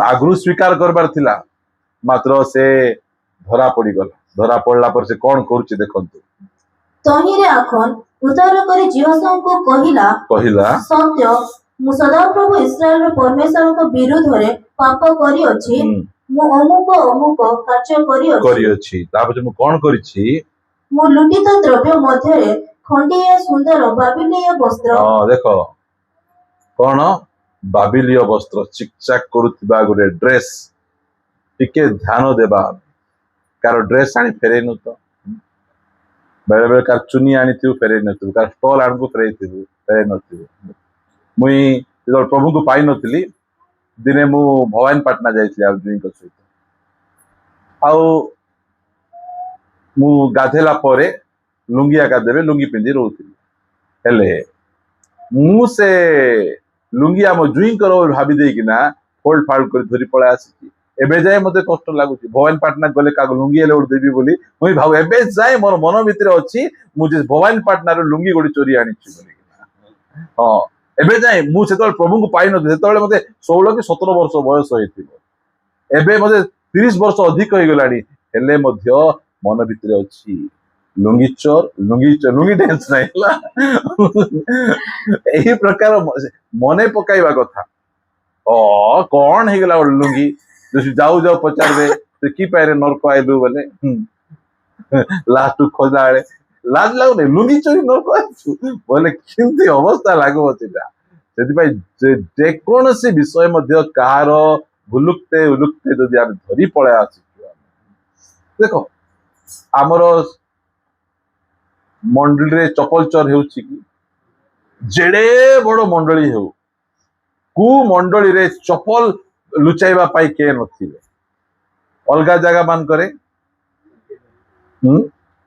ଆଗରୁ ସ୍ୱୀକାର କରିବାର ଥିଲା ମାତ୍ର ସେ ଧରା ପଡିଗଲା। ଧରା ପଡିଲା ପରେ ସେ କଣ କରୁଛି ଦେଖନ୍ତୁ। ତହିଁରେ ଆଖନ୍ ଉତ୍ତର କରି ଜିହୋଶୁଆଙ୍କୁ କହିଲା ସତ୍ୟ ମୁଁ ସଦାପ୍ରଭୁ ଇସ୍ରାଏଲର ପରମେଶ୍ୱରଙ୍କ ବିରୁଦ୍ଧରେ ପାପ କରିଅଛି। ମୁଁ ଅମୁକ ଅମୁକ କାର୍ଯ୍ୟ କରିଅଛି। ତାପରେ ମୁଁ କଣ କରିଛି? ମୁଁ ଲୁଟିତ ଦ୍ରବ୍ୟ ମଧ୍ୟରେ ଖଣ୍ଡିଏ ସୁନ୍ଦର ବାବିଲୀୟ ବସ୍ତ୍ର ଦେଖ କଣ ବାବିଲୀୟ ବସ୍ତ୍ର ଚିକଚାକ କରୁଥିବା ଗୋଟେ ଡ୍ରେସ୍ ଟିକେ ଧ୍ୟାନ ଦେବା କାର ଡ୍ରେସ୍ ଆଣି ଫେରେଇନୁ ତ ବେଳେ ବେଳେ କାର ଚୁନି ଆଣିଥିବୁ ଫେରେଇ ନଥିବୁ କାର ଷ୍ଟଲ ଆଣିବୁ ଫେରେଇ ନଥିବୁ। ମୁଇଁ ଯେତେବେଳେ ପ୍ରଭୁଙ୍କୁ ପାଇନଥିଲି ଦିନେ ମୁଁ ଭବାନୀପାଟଣା ଯାଇଥିଲି ଆଉ ଜୁଇଁଙ୍କ ସହିତ ଆଉ ମୁଁ ଗାଧେଇଲା ପରେ ଲୁଙ୍ଗି ଆକା ଦେବେ ଲୁଙ୍ଗି ପିନ୍ଧି ରହୁଥିଲି ହେଲେ ମୁଁ ସେ ଲୁଙ୍ଗି ଆମ ଜୁଇଁଙ୍କର ଭାବି ଦେଇକିନା ଫୋଲ୍ଡ ଫାଲ୍ଡ କରି ଧରି ପଳେଇ ଆସିଛି। ଏବେ ଯାଏ ମତେ କଷ୍ଟ ଲାଗୁଛି ଭବାନୀପାଟଣା ଗଲେ କାହାକୁ ଲୁଙ୍ଗି ହେଲେ ଗୋଟେ ଦେବି ବୋଲି ମୁଇଁ ଭାବୁ ଏବେ ଯାଏ ମୋର ମନ ଭିତରେ ଅଛି ମୁଁ ଯେ ଭବାନୀପାଟଣାରୁ ଲୁଙ୍ଗି ଗୋଟେ ଚୋରି ଆଣିଛି ବୋଲିକିନା। ହଁ ଏବେ ଯାଏ ମୁଁ ସେତେବେଳେ ପ୍ରଭୁଙ୍କୁ ପାଇନଥିଲି ସେତେବେଳେ ମତେ 16 କି 17 ବର୍ଷ ବୟସ ହେଇଥିବ। ଏବେ ମତେ 30 ବର୍ଷ ଅଧିକ ହେଇଗଲାଣି ହେଲେ ମଧ୍ୟ ମନ ଭିତରେ ଅଛି ଲୁଙ୍ଗି ଚୋର ଲୁଙ୍ଗି ଡ୍ୟାନ୍ସ ନାହିଁ ହେଲା ଏହି ପ୍ରକାର ମନେ ପକାଇବା କଥା। କଣ ହେଇଗଲା ଗୋଟେ ଲୁଙ୍ଗି ଯାଉ ଯାଉ ପଚାରିବେ କି ପାଇରେ ନର୍କ ଆଇଲୁ ବୋଲେ ଲାଷ୍ଟ ଖୋଜିଲା ବେଳେ ଲାଜ ଲାଗୁନି ଲୁଙ୍ଗି ଚୋରି ନର୍କ ଆଇଛୁ ବୋଲେ କେମିତି ଅବସ୍ଥା ଲାଗିବ ସେଟା। ସେଥିପାଇଁ ଯେକୌଣସି ବିଷୟ ମଧ୍ୟ କାହାର ଉଲୁକ୍ତେ ଯଦି ଆମେ ଧରି ପଳେଇ ଆସିଛୁ ଦେଖ ଆମର ମଣ୍ଡଳୀରେ ଚପଲ ଚୋର ହେଉଛି କି ଯେଡେ ବଡ ମଣ୍ଡଳୀ ହେଉ କୁ ମଣ୍ଡଳୀରେ ଚପଲ ଲୁଚାଇବା ପାଇଁ କିଏ ନଥିବେ। ଅଲଗା ଜାଗା ମାନଙ୍କରେ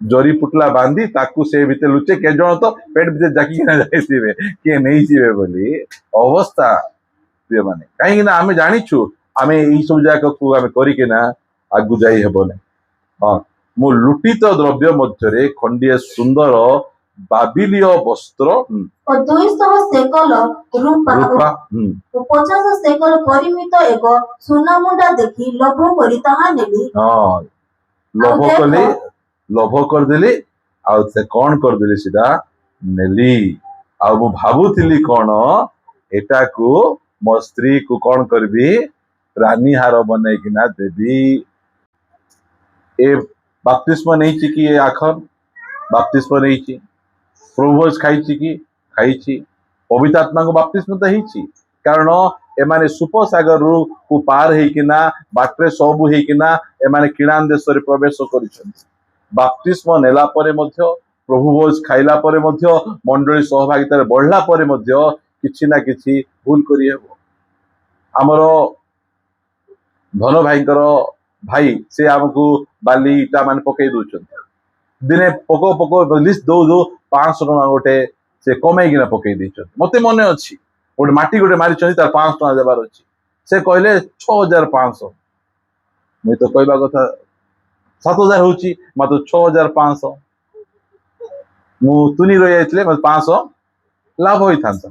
ଜରି ପୁଟଲା ବାନ୍ଧି ତାକୁ ସେ ଭିତରେ ଲୁଚେ କେତେ ଜଣ ତ ପେଟ ଭିତରେ ଜାକିକିନା ଯାଇଥିବେ କିଏ ନେଇଯିବେ ବୋଲି ଅବସ୍ଥା। ପ୍ରିୟମାନେ କାହିଁକି ନା ଆମେ ଜାଣିଛୁ ଆମେ ଏଇ ସବୁ ଜାଗାକୁ ଆମେ କରିକିନା ଆଗକୁ ଯାଇ ହେବନି। ହଁ ମୁଁ ଲୁଟିତ ଦ୍ରବ୍ୟ ମଧ୍ୟରେ ଖଣ୍ଡିଏ ସୁନ୍ଦର ବାବିଲୀୟ ବସ୍ତ୍ର ଓ 200 ସେକଲ ରୂପା ଓ 50 ସେକଲ ପରିମିତ ଏକ ସୁନାମୁଣ୍ଡା ଦେଖି ଲୋଭ କରି ତାହା ନେଲି। ଲୋଭ କରିଦେଲି ଆଉ ସେ କଣ କରିଦେଲି ସେଟା ନେଲି। ଆଉ ମୁଁ ଭାବୁଥିଲି କଣ ଏଟାକୁ ମୋ ସ୍ତ୍ରୀ କୁ କଣ କରିବି ରାନୀ ହାର ବନେଇକିନା ଦେବି। ଏ ବାପ୍ତିସ୍ମ ନେଇଛି କି ଏ ଆଖର ବାପ୍ତିସ୍ମ ନେଇଛି ପ୍ରଭୁ ଖାଇଛି କି ଖାଇଛି ପବିତ୍ର ଆତ୍ମାଙ୍କୁ ବାପ୍ତିସ୍ମ ତ ହେଇଛି କାରଣ ଏମାନେ ସୁପସାଗରରୁ ପାର ହେଇକିନା ବାଟରେ ସବୁ ହେଇକିନା ଏମାନେ କିଣାନ ଦେଶରେ ପ୍ରବେଶ କରିଛନ୍ତି। ବାପ୍ତିସ୍ମ ନେଲା ପରେ ମଧ୍ୟ ପ୍ରଭୁ ଭୋଜ ଖାଇଲା ପରେ ମଧ୍ୟ ମଣ୍ଡଳୀ ସହଭାଗିତାରେ ବଢିଲା ପରେ ମଧ୍ୟ କିଛି ନା କିଛି ଭୁଲ କରିହେବ। ଆମର ଧନ ଭାଇଙ୍କର ଭାଇ ସେ ଆମକୁ ବାଲି ଇଟା ମାନେ ପକେଇ ଦଉଛନ୍ତି ଦିନେ ପକଉ ଲିଷ୍ଟ ଦଉ 500 ଟଙ୍କା ଗୋଟେ ସେ କମେଇକିନା ପକେଇ ଦେଇଛନ୍ତି। ମତେ ମନେ ଅଛି ଗୋଟେ ମାଟି ଗୋଟେ ମାରିଛନ୍ତି ତାର 500 ଟଙ୍କା ଦେବାର ଅଛି ସେ କହିଲେ 6500 ମୁଇଁ ତ କହିବା କଥା 7000 ହଉଛି ମାତ୍ର 6500 ମୁଁ ତୁନି ରହି ଯାଇଥିଲେ ମତେ 500 ଲାଭ ହେଇଥାନ୍ତା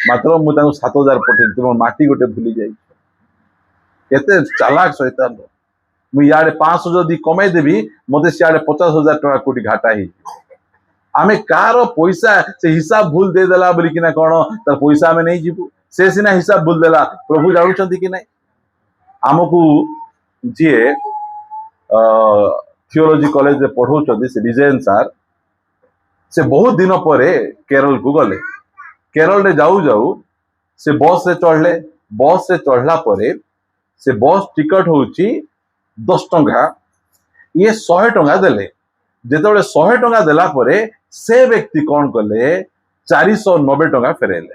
ମାତ୍ର ମୁଁ ତାଙ୍କୁ 7000 ପଠେଇଥିଲି ମୋ ମାଟି ଗୋଟେ ଭୁଲି ଯାଇଛି। କେତେ ଚାଲାକ ସୈତାନ। ମୁଁ ଇଆଡେ 500 ଯଦି କମେଇ ଦେବି ମତେ ସିଆଡେ 50,000 ଟଙ୍କା କୋଟି ଘାଟା ହେଇଯିବ। ଆମେ କାହାର ପଇସା ସେ ହିସାବ ଭୁଲ ଦେଇଦେଲା ବୋଲିକିନା କଣ ତାର ପଇସା ଆମେ ନେଇଯିବୁ। ସେ ସିନା ହିସାବ ଭୁଲ ଦେଲା ପ୍ରଭୁ ଜାଣୁଛନ୍ତି କି ନାଇଁ। ଆମକୁ ଯିଏ थियोलॉजी कॉलेज रे पढ़ौଛନ୍ତି ସେ ବିଜୟନ ସାର୍ से बहुत दिन पर केरल को गले। केरल रे जाऊ जाऊ से बस रे चढ़ले। बस रे चढ़ला परे से बस टिकट होची 10 टंका। ये 100 टंका देले। जेतेबेले 100 टंका देला परे से व्यक्ति कौन कले 490 टंका फेरेले।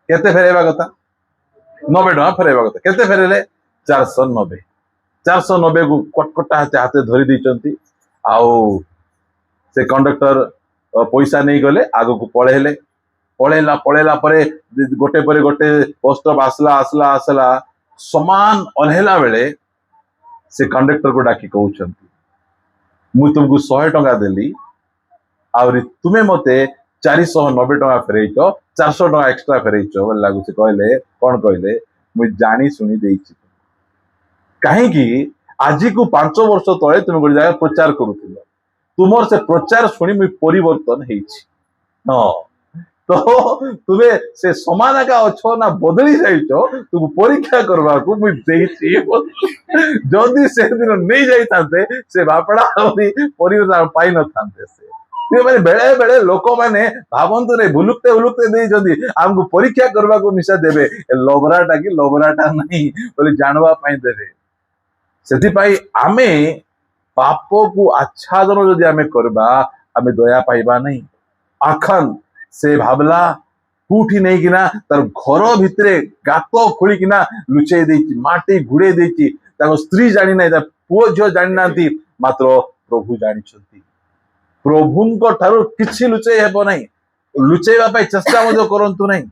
केते फेरेबा कथा 90 टंका फेरेबा कथा केते फेरेले 490। 490 को कटकटा हाथे हाथे धरी दैचंती। आउ से कंडक्टर पैसा नहीं गले आगो को पळेले। पळेला परे गोटे परे गोटे बस स्टॉप आसला आसला आसला समान ओल्हेला बेले से कंडक्टर को डाकी कहउछंती मु तुमको 100 टंका देली आउरी तुमे मते 490 टंका फेरैछ 400 टंका एक्स्ट्रा फेरैछ बोल लागु से कहले कोन कहले मु जानी सुनी देइछि काहे कि आजि को 5 वर्ष तळे तुमे गोटे जगह प्रचार करूथिलो तुमर से प्रचार सुनी मु परिवर्तन हेछि। हां तो तुमे से समान का अच्छो ना बदली जाइछो तुम परीक्षा करबा को मु देइछि। जदी से दिन नहीं जाइतांते से बापड़ा परिवर्तन पाई न थांते से माने बेले बेले लोक माने भावंतु रे भुलुकते दे जदी हमको परीक्षा करबा को मिसा देबे लोबराटा की लोबराटा नहीं बोले जानवा पाई देबे। सेति पाई आमे पाप को आच्छादन जदी आमे करबा आमे दया पाइबा नहीं। आखन से भाबला कुठी नहीं किना तार घर भितरे गात खोली किना लुचेई देछि माटी घुड़े देछि ताको स्त्री जानि नै पुओ झियो जानि नांती मात्र प्रभु जानि छथि। प्रभुंको ठारू किछि लुचेई हेबो नहीं। लुचेइबा पाई चेष्टा मध्य करंतु नहीं।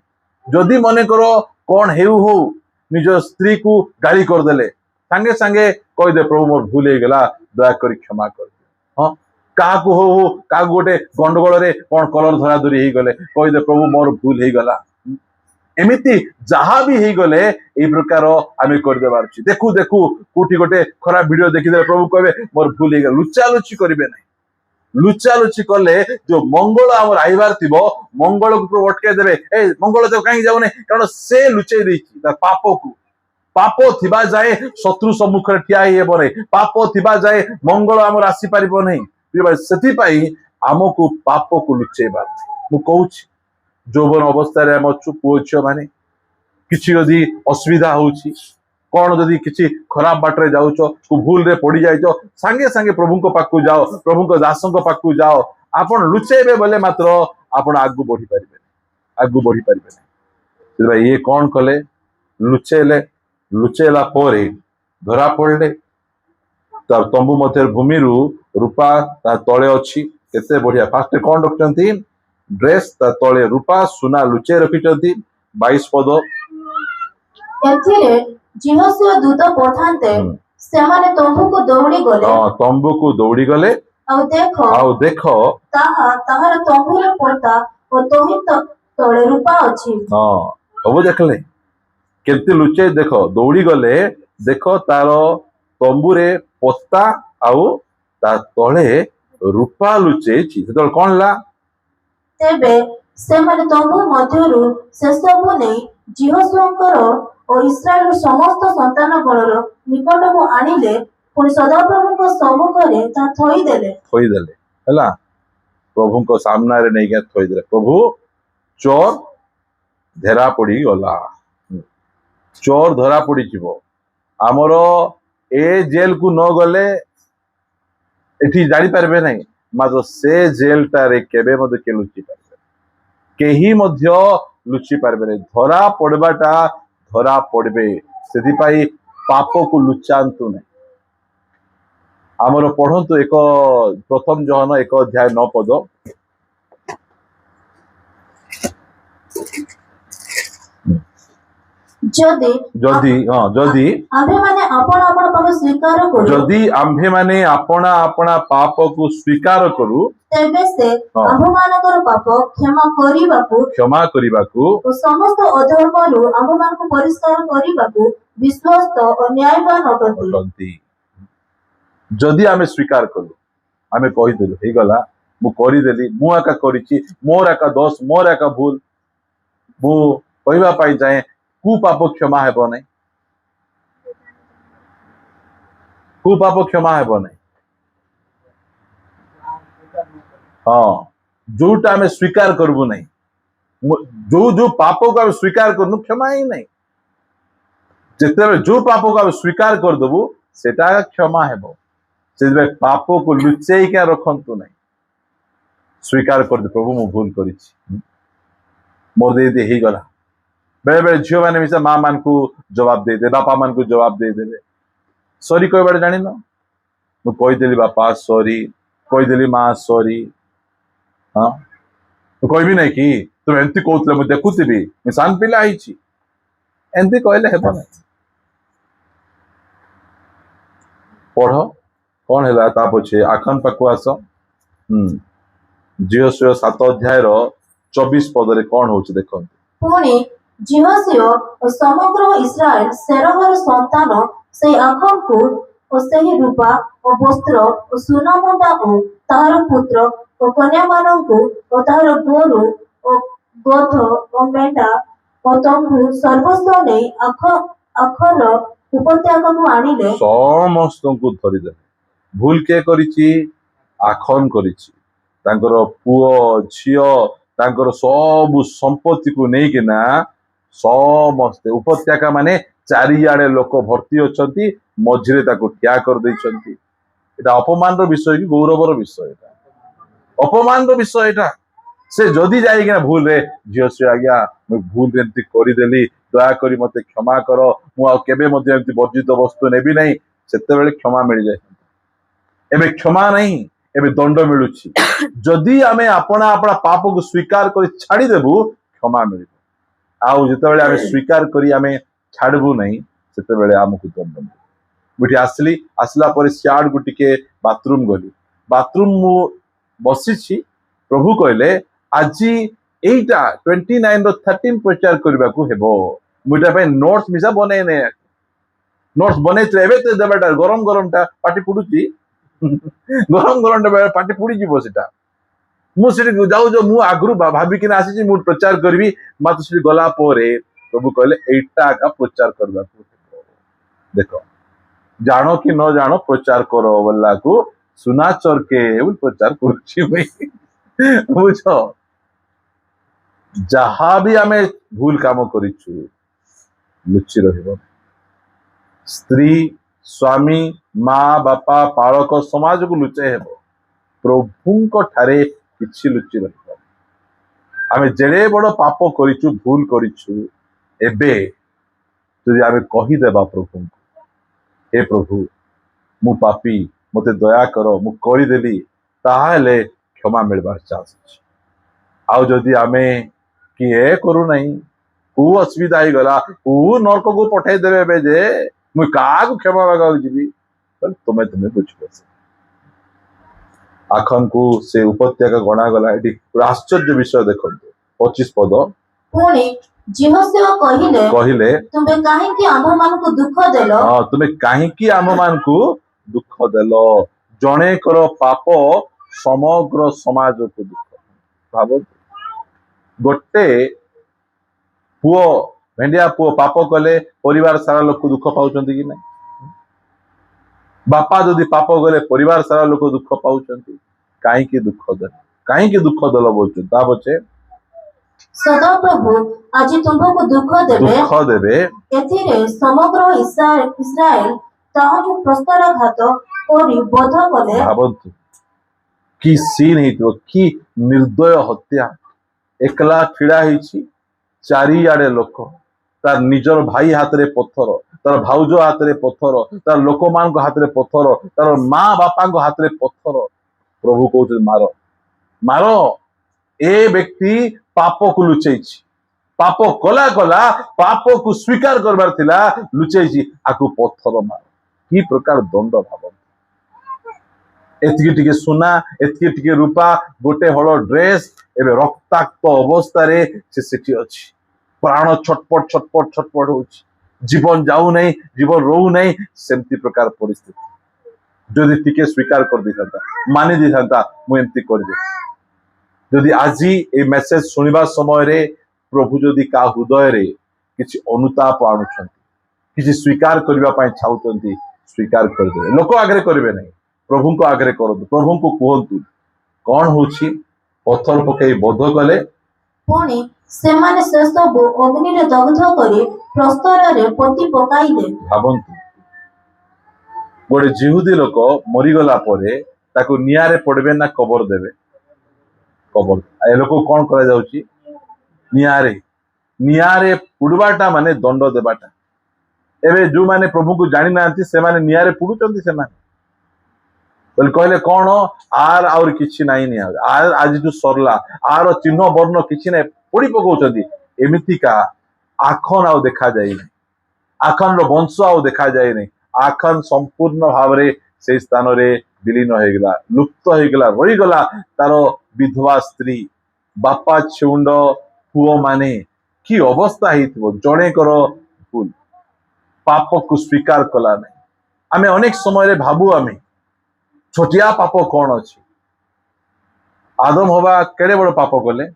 जदि मने करो कोन हेउ हो निज स्त्री को गाली कर देले संगे संगे कहि दे प्रभु मोर भूल हे गेला दया करी क्षमा कर दे। हां का को हो का गोटे गंडगोल रे कोन कलर धरा धरी हे गले कहि दे प्रभु मोर भूल हे गला। एमिति जहा भी हे गले ए प्रकार आमे कर देबार छी। देखु देखु कोठी गोटे खराब वीडियो देखि दे प्रभु कहबे मोर भूल हे गेला लुचा लुची करिवे नहीं। लुचा लुची कले जो मंगल आमर आइबार थिबो मंगल को प्रभु अटके देबे ए मंगल तो काई जाउ नै कारण से लुचेई देछि ता पाप को। पाप थिबा जाए शत्रु सम्मुख रे ठिया हेबो नै। पाप थिबा जाए मंगल आमर आसी परिबो नै। सेति पाई आमको पाप को लुचेबा मु कहूछि जौवन अवस्था रे हम पुओ झियो माने किछि यदि असुविधा होउछि कौन जदि किछि खराब बाटरे जाउछो भूल रे पड़ी जाइछो संगे संगे प्रभु को पाकु जाओ प्रभु को दासों को पाकु जाओ आपण लुचेबे बोले मात्र आपण आगु बढ़ी परिबे भाई ये कौन कले लुचेला परे धरा पड़ले तार तंबू मध्य भूमि रु रूपा ता तले अछि केते बढ़िया फास्ट कौन रखचंती ड्रेस ता तले रूपा सुना लुचे रखिचंती 22 पद एथिरे जिहोशुआ दूत पठान्ते सेमाने तंबू को दौड़ी गले। हां तंबू को दौड़ी गले आउ देखो ताहार तंबू रे पड़ता ओ तोहि तले रूपा अछि। हां अब देखले केते लुचे देखो दौड़ी गले देखो तार तंबू रे पत्ता आउ ता तले रूपा लुचे छी तो कोन ला तेबे सेमाने तंबू मध्यरु से सब नै जिहोशुआंकर और इस्राएल समस्त संतान गणर निकट को आनिले पुनि सदाप्रभु को सम्मुख रे ता थोई देले हला प्रभु को सामना रे नै के थोई देले। प्रभु चोर धेरा पड़ी गला चोर धरा पड़ी जीवो आमर ए जेल को न गले एठी जानी पारबे नहीं मात्र से जेल टारे केबे मधे के लुचि पारबे केही मध्य लुचि पारबे नहीं। धरा पड़बाटा धरा पड़बे सेति पाई पाप को लुचांतु नहीं। आमर पढ़ंतु एक प्रथम जहन 1 अध्याय 9 पद जदि आम्भे माने आपण आपण पाप स्वीकार करू जदि आम्भे माने आपणा आपणा पाप को स्वीकार करू तेबे से आम्भ मानकर पाप क्षमा करिबाकू ओ समस्त अधर्म रु आम्भ मानक परिष्कार करिबाकू विश्वस्त और न्यायवान अटंती। जदि आमे स्वीकार करू आमे कहि देलु हे गला मु करि देली मु आका करिछि मोर आका दोष मोर आका भूल मु कहबा पाई जाए कु पाप क्षमा हेबो नहीं कु पाप क्षमा हेबो नहीं। हाँ जोटा आम स्वीकार करबू नहीं जो जो पाप को आम स्वीकार करनु क्षमा ही नहीं जिते जो पाप को आम स्वीकार करदेबू सेटा क्षमा हेबो से पाप को लुचेई क्या रखंतु नहीं स्वीकार कर दे प्रभु मु भूल करिछि मोर दे ही गला बेले बेले झियो माने मिसा माँ मान को जवाब दे दे बापा मान को जवाब दे दे सॉरी कोई बार जानी न मु कहीदेली बापा सॉरी कहीदेली माँ सॉरी हाँ तो कहबी नहीं कि तुम एमती कहते मुझे देखुथी मिसान पिला एमती कहले हेब ना पढ़ कौन है ता पछे आखन पाखु आस जिहोशुआ 7 अध्याय 24 पदरे कौन होची देखो पुणी जिहोशुआ और समग्र इस्राएल सेरहर संतान से आखमपुर और सही रूपा और वस्त्र और सुनामुंडा और तार पुत्र और कन्या मानंकु और तार गोरु और गोध और मेंढा और तंबू सर्वस्व ने अखर उपत्याका को आनिले समस्त को धरिदे भूल के करिछि आखन करिछि तांकर पुओ झियो तांकर सब संपत्ति को नहीं कि ना समस्ते उपत्यका माने चारिआडे लोक भर्ती अछंती मझिरे ताको ठिया कर दैछंती एटा अपमान रो विषय कि गौरव रो विषय एटा अपमान रो विषय एटा से जदी जाई कि ना भूल रे झियो से आज्ञा मु भूल रेंती करि देली दया करी मते क्षमा करो मु आ केबे मध्ये एंती वर्जित वस्तु नेबी नहीं सेते बेले क्षमा मिल जाय एबे क्षमा नहीं एबे दंड मिलुछि जदि आमे अपना अपना पाप को स्वीकार करी छाड़ी देबू क्षमा मिलिबो आउ जते बेले आमे स्वीकार करी आमे छाड़बू नहीं सेते बेले हमकु दंड मिलिबो बुठी आसला पर सियाड गु टिके बाथरूम गली बाथरूम मु बसिछि प्रभु कहले आजी एटा 29 रो 13 प्रचार करबा को हेबो मुटा पे नोट्स मिसा बने ने नोट्स बने एबे तो देबाटा गरम गरम टा पाटी पुडुची गरम गरम टा पाटी पुडी जीवो सेटा मु सेठी जाऊ जो मु आगरु भाबी कि आसी मु प्रचार करबी मात्र सेठी गला परे प्रभु कहले एटा का प्रचार करबा को देखो जानो कि न जानो प्रचार करो बोला को सुना चर के प्रचार करछि भाई बुझो जहा भी आमे भूल काम करिछु लुचि रहिबो स्त्री स्वामी माँ बापा पालक समाज को लुचे हेबो प्रभु ठारे किछि लुचि रहिबो आमे जेड़े बड़ पाप करिछु भूल करिछु एबे जदि आमे कहि देबा प्रभु हे प्रभु मु पापी मते दया करो मु करि देली ताहाले क्षमा मिलबार चांस अछि आउ जदि आमे किए करू नहीं कु असुविधा ही गला कु नरक को पठाई देबे बे जे मु का को क्षमा मांगा जीवी तुम्हें बुझ पास आखन को से उपत्यका गणा गला एटी आश्चर्य विषय देखो 25 पद पुणी जिहोशुआ कहिले तुमे काहे कि आम मान को दुख देलो हां तुमे काहे कि आम मान को दुख देलो जणे करो पाप समग्र समाज को दुख भाबो गोटे पुओ भेंडिया पुओ पाप कले परिवार सारा लोक दुख पाउचंती कि नहीं बापा जदि पाप गले परिवार सारा लोक दुख पाउचंती काहे कि दुख दल बोलछन ता बचे सदा प्रभु आज तुमको दुख देबे एथिरे समग्र इस्राएल ताहानु प्रस्तारघात करी बध कले भाबंतु कि सीन हेतो कि निर्दय हत्या एकला छिड़ा होइछि चारिआडे लोक तार निजर भाई हाथ रे पत्थर तार भाउज हाथ रे पत्थर तार लोक मान हाथ रे पत्थर तार माँ बापा हाथ रे पत्थर प्रभु कहते मारो मारो ए व्यक्ति पाप को लुचेछि पाप कला कला पाप को स्वीकार करबार थिला लुचेछि आकु पत्थर मारो की प्रकार दंड भाव एतकी टिके सुना एतकी टिके रूपा गोटे हल ड्रेस एबे रक्ताक्त अवस्था रे से सेठी अछि प्राण छटपट छटपट छटपट होछि जीवन जाऊ नहीं जीवन रहू नहीं सेमती प्रकार परिस्थिति जदि टिके स्वीकार कर दिथांता मानि दिथांता मु एमती कर दे जदि आजी ए मेसेज सुनिबा समय रे प्रभु जदि का हृदय रे किछि अनुताप आणुछंती किछि स्वीकार करबा पई छाउछंती स्वीकार कर दे लोक आगरे करबे नहीं प्रभु को आगरे करतु प्रभु को कहतु कौन होछि पत्थर पकई बोध कले पुणी सेमाने से सबु अग्नि रे दग्ध करी प्रस्तर रे पोती पकाइले। भावंतु गोटे जिहुदी लोक मरीगला परे ताको नियारे पड़बे ना कबर देवे कबर ए लोक कौन करा जाउची नियारे नियारे पुड़बाटा माने दंड देबाटा एबे जो माने प्रभु को जानी नांती से माने नियारे पुडुचंती से माने बोले कहले कौन आर आउर किछि नाही निया आर आज जो सरला आर चिन्ह वर्ण किछि नाही पोड़ी पकाउचंती एमिति का आखन आउ देखा जाई नहीं आखन रो वंश आउ देखा जाई नहीं आखन संपूर्ण भाव रे से स्थान रे विलीन हो गला लुप्त हो गला रही गला तार विधवा स्त्री बापा छेउंड पुओ माने की अवस्था हितबो जणे कर भूल पाप को स्वीकार कला नहीं आमे अनेक समय रे भाबू आमे छोटिया पाप कौन अच्छी आदम हवा केड़े बड़ पाप कले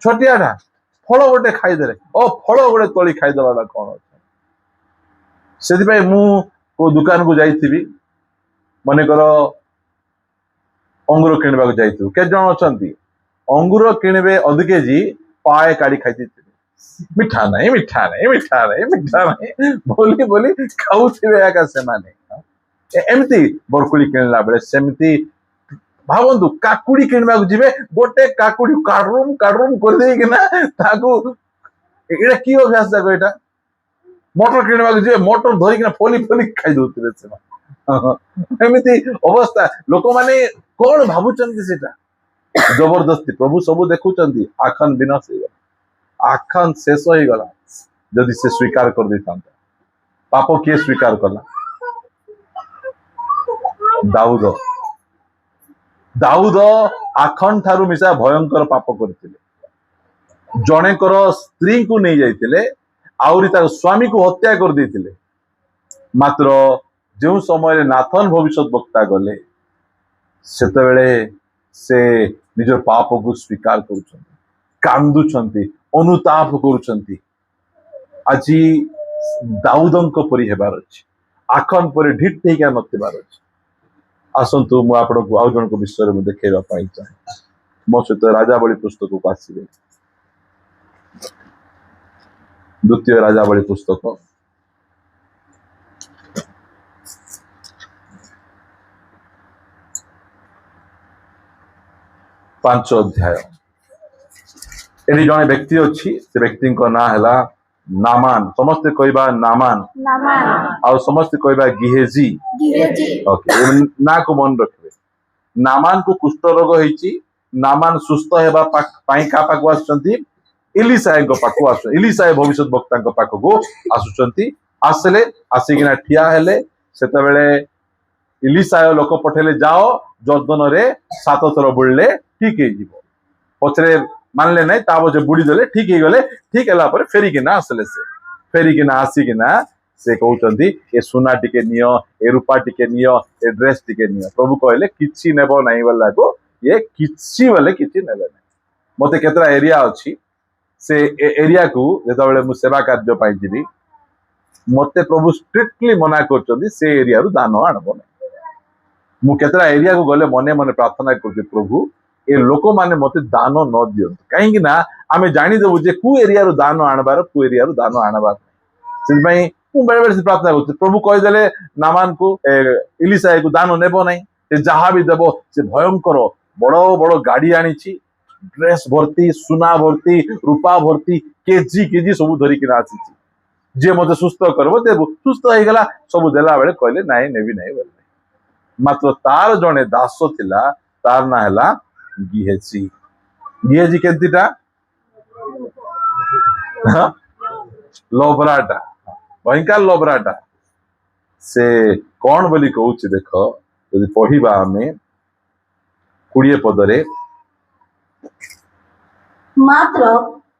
छोटिया टा फल गोटे खाईदे ओ फल गोटे तोली खाईदेला कौन अच्छे से मु को दुकान को जाइथिबी मन कर अंगूर किणवा जाइथिबु के जण अछंती अंगूर किणबे अध केजी पाए काढ़ी खाई मिठा नहीं मिठा नहीं मिठा नहीं मिठा नहीं बोली बोली खाऊथिबे आका से माने एमती बरकुड़ी किणला बेले सेमती भावंतु काकुड़ी किणवा जिबे गोटे काकुड़ी काडरूम कर देई कि ना ताकू एटा की अभ्यास जाको एटा मटर किणवा जिबे मटर धरि कि फोली फोली खाई दोतिबे से एमती अवस्था लोक माने कोन भाबुचंती सेटा जबरदस्ती प्रभु सब देखुचंती आखन विनाश हो गला आखन शेष हो गला जदि से स्वीकार कर देता पाप किए स्वीकार कला दाऊद दाऊद आखन ठारू मिसा भयंकर पाप करथिले जणेकर स्त्री को नहीं जाइतिले आउरी तार स्वामी को हत्या कर देथिले मात्र जो समय नाथन भविष्यत वक्ता गले सेतेबेले से निजर पाप को स्वीकार करुछंती कांदुछंती अनुताप करुछंती आज दाऊदंक परि हेबार अछि आखन परि ढिट हेका नथिबार अछि आसतु मु आपको आउ जन को विषय में देखा चाहे मो सहित राजावली पुस्तक को आसवे द्वितीय राजावली पुस्तक 5 अध्याय एटी जने व्यक्ति अच्छी से व्यक्ति ना है नामान समस्ते कहबा नामान और समस्ते कहबा गिहेजी ओके ना को मन रखबे नामान को कुष्ठ रोग होईची नामान सुस्थ हेबा पाई का पाक आसुचंती इलिसाय को पाक आसु इलिसाय भविष्यत वक्ता को पाक को आसुचंती आसले आसिकिना ठिया हेले सेते बेले इलिसाय लोक पठेले जाओ जर्दन रे 7 थर बुलले ठीक है जीवो पछरे मानले नहीं ता बजे बुड़ी देले ठीक ही गले ठीक हैला पर फेरी के ना आसले से फेरी के ना आसी के ना से कहउचंती ए सोना टिके नियो ए रूपा टिके नियो ए ड्रेस टिके नियो प्रभु कहले किछि नेबो नाही वाला को ये किछि वाले किछि नेले नहीं मते केतरा एरिया अछि से एरिया को जेता बेले मु सेवा कार्य पाई जिबी मते प्रभु स्ट्रिक्टली मना करचंती से एरिया रु दान आनबो नहीं मु केतरा एरिया को गले मने मने प्रार्थना करछि प्रभु ए लोक माने मते दान न दियो कहीं ना आमे जानी देबु जे कु एरिया रु दान आनबार कु एरिया रु दान आनबार से भाई मु बेले बेले प्रार्थना करछि प्रभु कहि देले नामान को इलिसाय को दान नेबो नहीं से जहां भी देबो से भयंकर बड़ो बड़ो गाड़ी आनी छी ड्रेस भर्ती सुना भर्ती रूपा भर्ती केजी केजी सब धरी किना आसी छी जे मते सुस्थ करबो देबो सुस्थ हो गला सब देला बेले कहले नाही नेबी नाही बोले मात्र तार जने दास थिला तार ना हला गिहेजी गिहेजी केंतीटा लोभराटा भयंकर लोभराटा से कौन बोली कहूची देख यदि पढ़िबा हमें 20 पदरे मात्र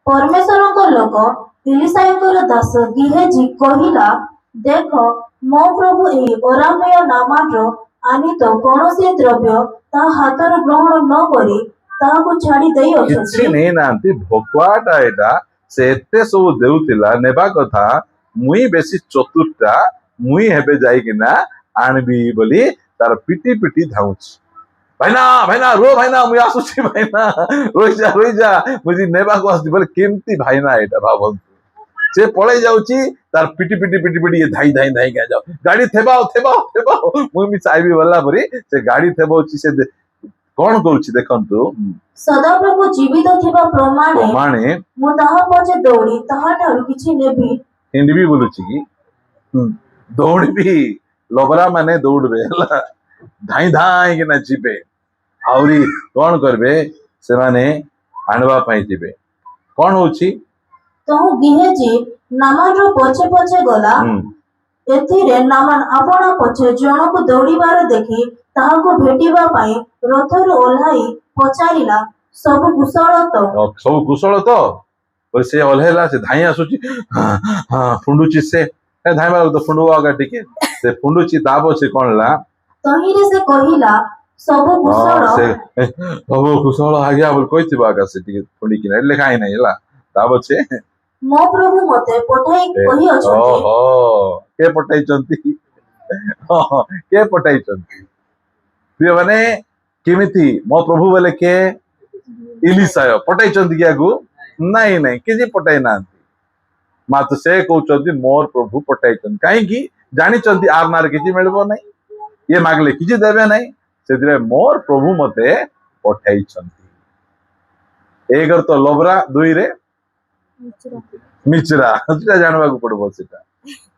परमेश्वर को लोक इलिसाईकर दास गिहेजी कहिला देख मो प्रभु ए अरामय नामार आनी तो कौनसी द्रव्य ता हाथर ग्रहण न करी ताको छाड़ी देई अछथि किछि नै नांती भोकवाटा एटा से एते सब देउतिला नेबा कथा मुई बेसी चतुरटा मुई हेबे जाई कि ना आनबी बोली तार पिटी पिटी धाउछ भाईना भाईना रो भाईना मुझे आसुची भाईना रोई जा मुझे नेबा को आसुची बोले केमती भाईना एटा भाबंतु से पळै जाउची तार पिटी ये धाई धाई धाई के जाओ गाड़ी थेबाओ मुई मी चाइबी वाला परी से गाड़ी थेबाउची से कोन करूची देखंतु सदाप्रभु जीवित थिबा प्रमाणे मु ताहा पछे दौड़ी ताहा ठारू किछि नेबी हिंदी भी बोलुची की दौड़बी लोबरा माने दौड़बे हला धाई धाई के ना जीबे आउरी कोन करबे से माने आनबा पई जीबे कोन होची तहु गिहेजी नामान रो पछे पछे गला एथिरे नामान आपणा पछे जणको दौड़ीबार देखि ताहाको भेटिबा पई रथरु ओल्हाई पचारिला सब कुशल तो पर से ओल्हेला से धाई आसुची हां फुंडुची से धाई मार तो फुंडु आगा टिके से फुंडुची दाबो से कोनला तहिरे से कहिला सब कुशल आ गया बोल कोइतिबा आगा से टिके फुंडी किना लेखाई नै हला दाबो से मो प्रभु मते पठाई कहि अछंती ओहो के पठाई चंती के पठाई चंती प्रिय माने केमिति मो प्रभु बोले के इलिसाय पठाई चंती क्या गु नहीं किछि पठाई ना मात्र से कहउचंती मोर प्रभु पठाई चंती काहे की जानि चंती आर नार किछि मिलबो नहीं ये मागले किछि देबे नहीं सेदिरे मोर प्रभु मते पठाई चंती एक तो लोबरा दुई रे मिचरा सेटा जानवा को पड़बो सेटा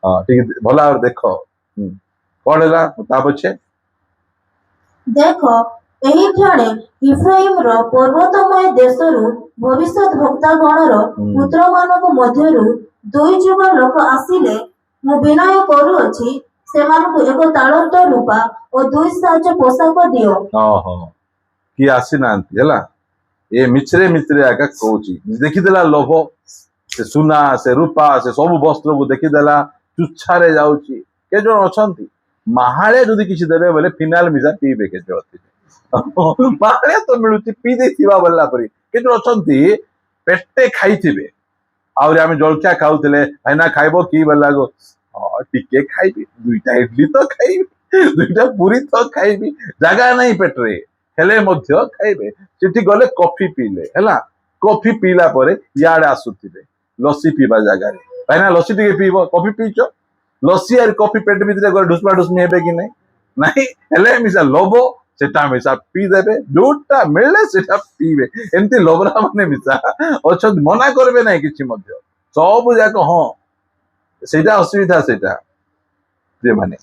हां ठीक भला और देखो कोन हैला ता पछे देखो एही क्षणे इफ्राइम रो पर्वतमय देशरु भविष्यत भक्ता गणर पुत्र मानको मध्यरु दुई जुग लोक आसिले मु विनय करू अछि सेमानको एक तालंत रूपा और दुई साज पोशाक दियो ओहो की आसीनांती हैला ए मिचरे आका कहूची देखिदेला लोभ से सुना से रूपा से सब वस्त्र को देखिदेला चुच्छारे जाउची के जण अछंती माहाळे जदि किछि देबे बोले फिनाल मिसा पीबे के जण अछि माहाळे तो मिलुची पी देथिबा बोलला परी के जण अछंती पेटे खाइथिबे आउरी आमे जलखिया खाउतले भाइना खाइबो की बोलला गो टिके खाइबी दुईटा इडली तो खाइबी दुईटा पूरी तो खाइबी जागा नहीं पेटरे हेले मध्य खाइबे चिठी गले कॉफी पीले हैला कॉफी पीला परे याडे आसुथिबे लस्सी पीबा जागा रे भाइना लस्सी टिके पीबो कॉफी पीचो लस्सी और कॉफी पेट भीतर गले ढुसमा ढुसमी हेबे कि नहीं हेले मिसा लोभो सेटा मिसा पी देबे जोटा मिलले सेटा पीबे एंती लोभरा माने मिसा अछन मना करबे नहीं किछि मध्य सब जाको हां सेटा असुविधा सेटा जे माने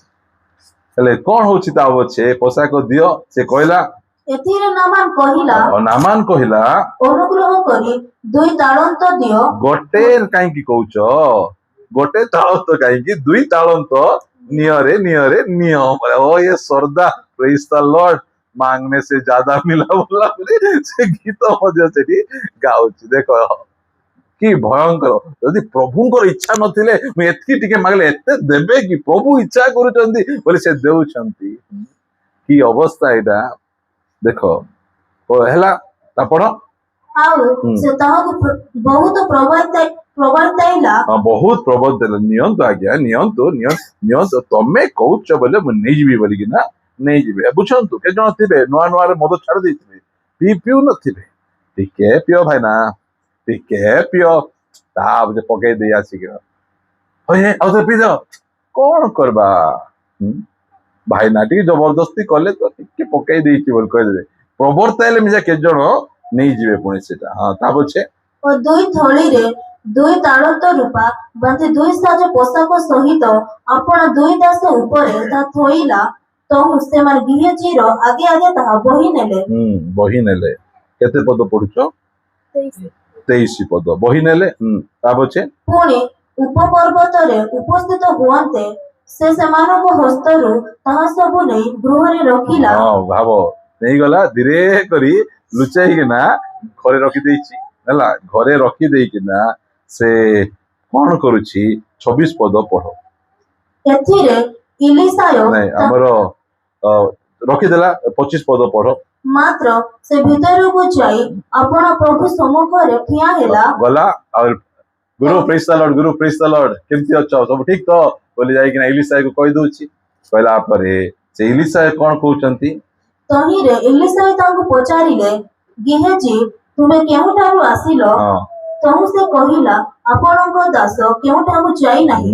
हेले कोन होछि ता होछे पोशाक दियो से कहला एथिरे नामान कहिला अनुग्रह करी दुई तालंत दियो गोटे काई की कहउचो गोटे तालंत काई की दुई तालंत नियो ओ ये सरदा प्रेज द लॉर्ड मांगने से ज्यादा मिला बोला से गीत मध्य सेठी गाउची देखो कि भयंकर यदि प्रभुंकर इच्छा नथिले मु एतकी टिके मागले एते देबे कि प्रभु इच्छा करूचंती बोले से देउचंती की अवस्था एटा देखो ओ हेला ता पढो आउ से ताहाको बहुत प्रवर्ताइला बहुत प्रवर्तल नियंतो आज्ञा नियंतो तमे कहउछ बोले मु नै जिबी बोली कि ना नै जिबे बुझंतु के जण थिबे नवा नवा रे मद छाड़ देथिबे पिउ नथिबे टिके पियो भाइना टिके पियो ताब जे पके दे आसी के होय आ तो पी जाओ कोन करबा भाइना टिके जबरदस्ती कले तो टिके पके देइछि बोल कह दे प्रवर्ताइले मिजा के जण नै जिबे पुणी सेटा हां ता बचे और दुई थळी रे दुई तालंत रूपा बांधे दुई साज पोशाक सहित आपण दुई दास ऊपर ता थोइला तो से मार गिहेजी रो आगे आगे ता बही नेले केते पद पढुछो 23 पद बही नेले ता बचे पुणी उपपर्वत रे उपस्थित हुआंते से सेमानको हस्तरु ताहा सब नै गृह रे रखिला हां भाबो नै गला धीरे करी लुचाई के ना घरे रखी देइछि हला घरे रखी देइ के ना से कोन करूछि 26 पद पढो एथिरे इलिसायो नै हमरो रखी देला 25 पद पढो मात्र से भीतर को जाई आपण प्रभु सम्मुख रे ठिया हेला गला और गुरु प्रेज द लॉर्ड केमति अछो सब ठीक तो बोली जाई कि ना इलिसा को कहि दोछि कहला परे से इलिसा कोन कहउचंती ତହିଁରେ ଏଲିଶାଇ ତାଙ୍କୁ ପଚାରିଲେ, ଗେହଜୀ, ତୁମେ କେଉଁଠାରୁ ଆସିଲ? ହଁ ତହୁ ସେ କହିଲା, ଆପଣଙ୍କ ଦାସ କେଉଁଠାକୁ ଯାଇନାହିଁ।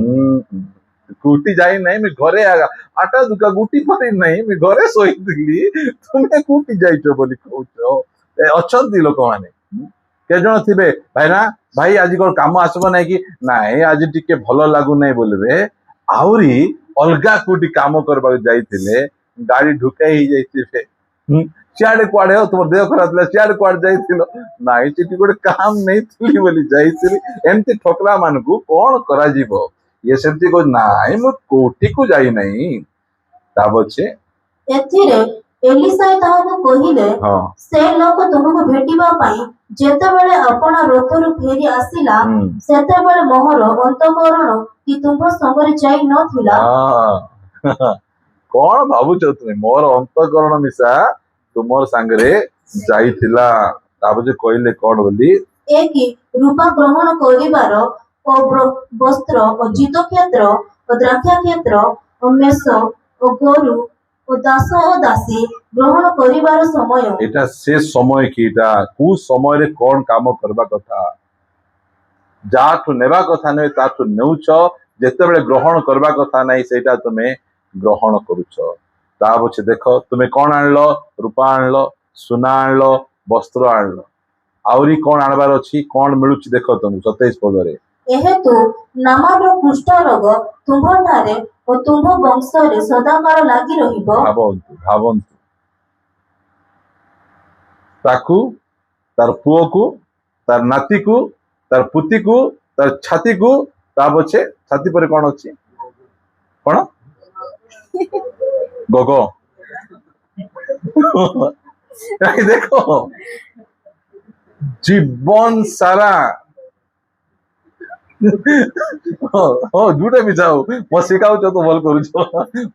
କୋଉଠି ଯାଇ ନାହିଁ, ମୁଁ ଘରେ ଆଟା ଦୁକା ଗୁଟି କରି ନାହିଁ, ମୁଁ ଘରେ ଶୋଇଥିଲି, ତୁମେ କୋଉଠି ଯାଇଛ ବୋଲି କହୁଛ? ଅଛନ୍ତି ଲୋକମାନେ କେତେ ଜଣ ଥିବେ, ଭାଇନା ଭାଇ ଆଜି କଣ କାମ ଆସିବ ନାଇଁ କି? ନାଇଁ ଆଜି ଟିକେ ଭଲ ଲାଗୁନାହିଁ ବୋଲିବେ। ଆହୁରି ଅଲଗା କୋଉଠି କାମ କରିବାକୁ ଯାଇଥିଲେ, ଗାଡି ଢୁକାଇ ହେଇଯାଇଥିବେ। ସିଆଡେ କୁଆଡେ ତୁମ ଦେହ ଖରାପ ଥିଲା, ସିଆଡେ କୁଆଡେ ଯାଇଥିଲ? ନାଇଁ ସେଠି ଗୋଟେ କାମ ନେଇଥିଲି ବୋଲି ଯାଇଥିଲି। ଏମିତି ଠକରା ମାନଙ୍କୁ କଣ କରାଯିବ? ଇଏ ସେମିତି କହୁଛି, ନାଇଁ ମୁଁ କୋଉଠିକୁ ଯାଇନାହିଁ। ତା ପଛେ ଏଥିରେ ଏଲିଶାଇ ତାହାକୁ କହିଲେ, ହଁ ସେ ଲୋକ ତୁମକୁ ଭେଟିବା ପାଇଁ ଯେତେବେଳେ ଆପଣା ରଥରୁ ଫେରି ଆସିଲା, ସେତେବେଳେ ମୋହର ଅନ୍ତଃକରଣ କି ତୁମ ସଙ୍ଗରେ ଯାଇ ନଥିଲା? କଣ ଭାବୁଛ ତୁମେ? ମୋର ଅନ୍ତଃକରଣ ମିଶା ତୁମର ସାଙ୍ଗରେ ଯାଇଥିଲା। ତା ପଛେ କହିଲେ କଣ ବୋଲି? ଏ କି ରୂପା ଗ୍ରହଣ କରିବାର ଓ ବସ୍ତ୍ର ଓ ଜିତ କ୍ଷେତ୍ର ଓ ଦ୍ରାକ୍ଷା କ୍ଷେତ୍ର ଓ ମେଷ ଓ ଗୋରୁ ଓ ଦାସ ଓ ଦାସୀ ଗ୍ରହଣ କରିବାର ସମୟ। এটা ସେ ସମୟ କି ଏଟା କୋଉ ସମୟରେ କଣ କାମ କରିବା କଥା, ଯାହାଠୁ ନେବା କଥା ନୁହେଁ ତାଠୁ ନେଉଛ, ଯେତେବେଳେ ଗ୍ରହଣ କରିବା କଥା ନାହିଁ ସେଇଟା ତୁମେ ଗ୍ରହଣ କରୁଛ। ତା ପଛେ ଦେଖ, ତୁମେ କଣ ଆଣିଲ? ରୂପା ଆଣିଲ, ସୁନା ଆଣିଲ, ବସ୍ତ୍ର ଆଣିଲ, ଆହୁରି କଣ ଆଣିବାର ଅଛି? କଣ ମିଳୁଛି ଦେଖ ତମକୁ 27 ପଦରେ। ଏହେତୁ ନାମାନର କୁଷ୍ଠ ରୋଗ ତୁମ୍ଭଠାରେ ଓ ତୁମ୍ଭ ବଂଶରେ ସଦାକାଳ ଲାଗି ରହିବ। ଭାବନ୍ତୁ ତାକୁ, ତାର ପୁଅକୁ, ତାର ନାତିକୁ, ତାର ପୁତିକୁ, ତାର ଛାତିକୁ, ତା ପଛେ ଛାତି ପରେ କଣ ଅଛି? କଣ? ଗଗ। ଦେଖ ଜୀବନ ସାରା ଯୋଉଟା ବି ଯାଉ ମୋ ଶିଖାଉଛ ତ ଭଲ କରୁଛ।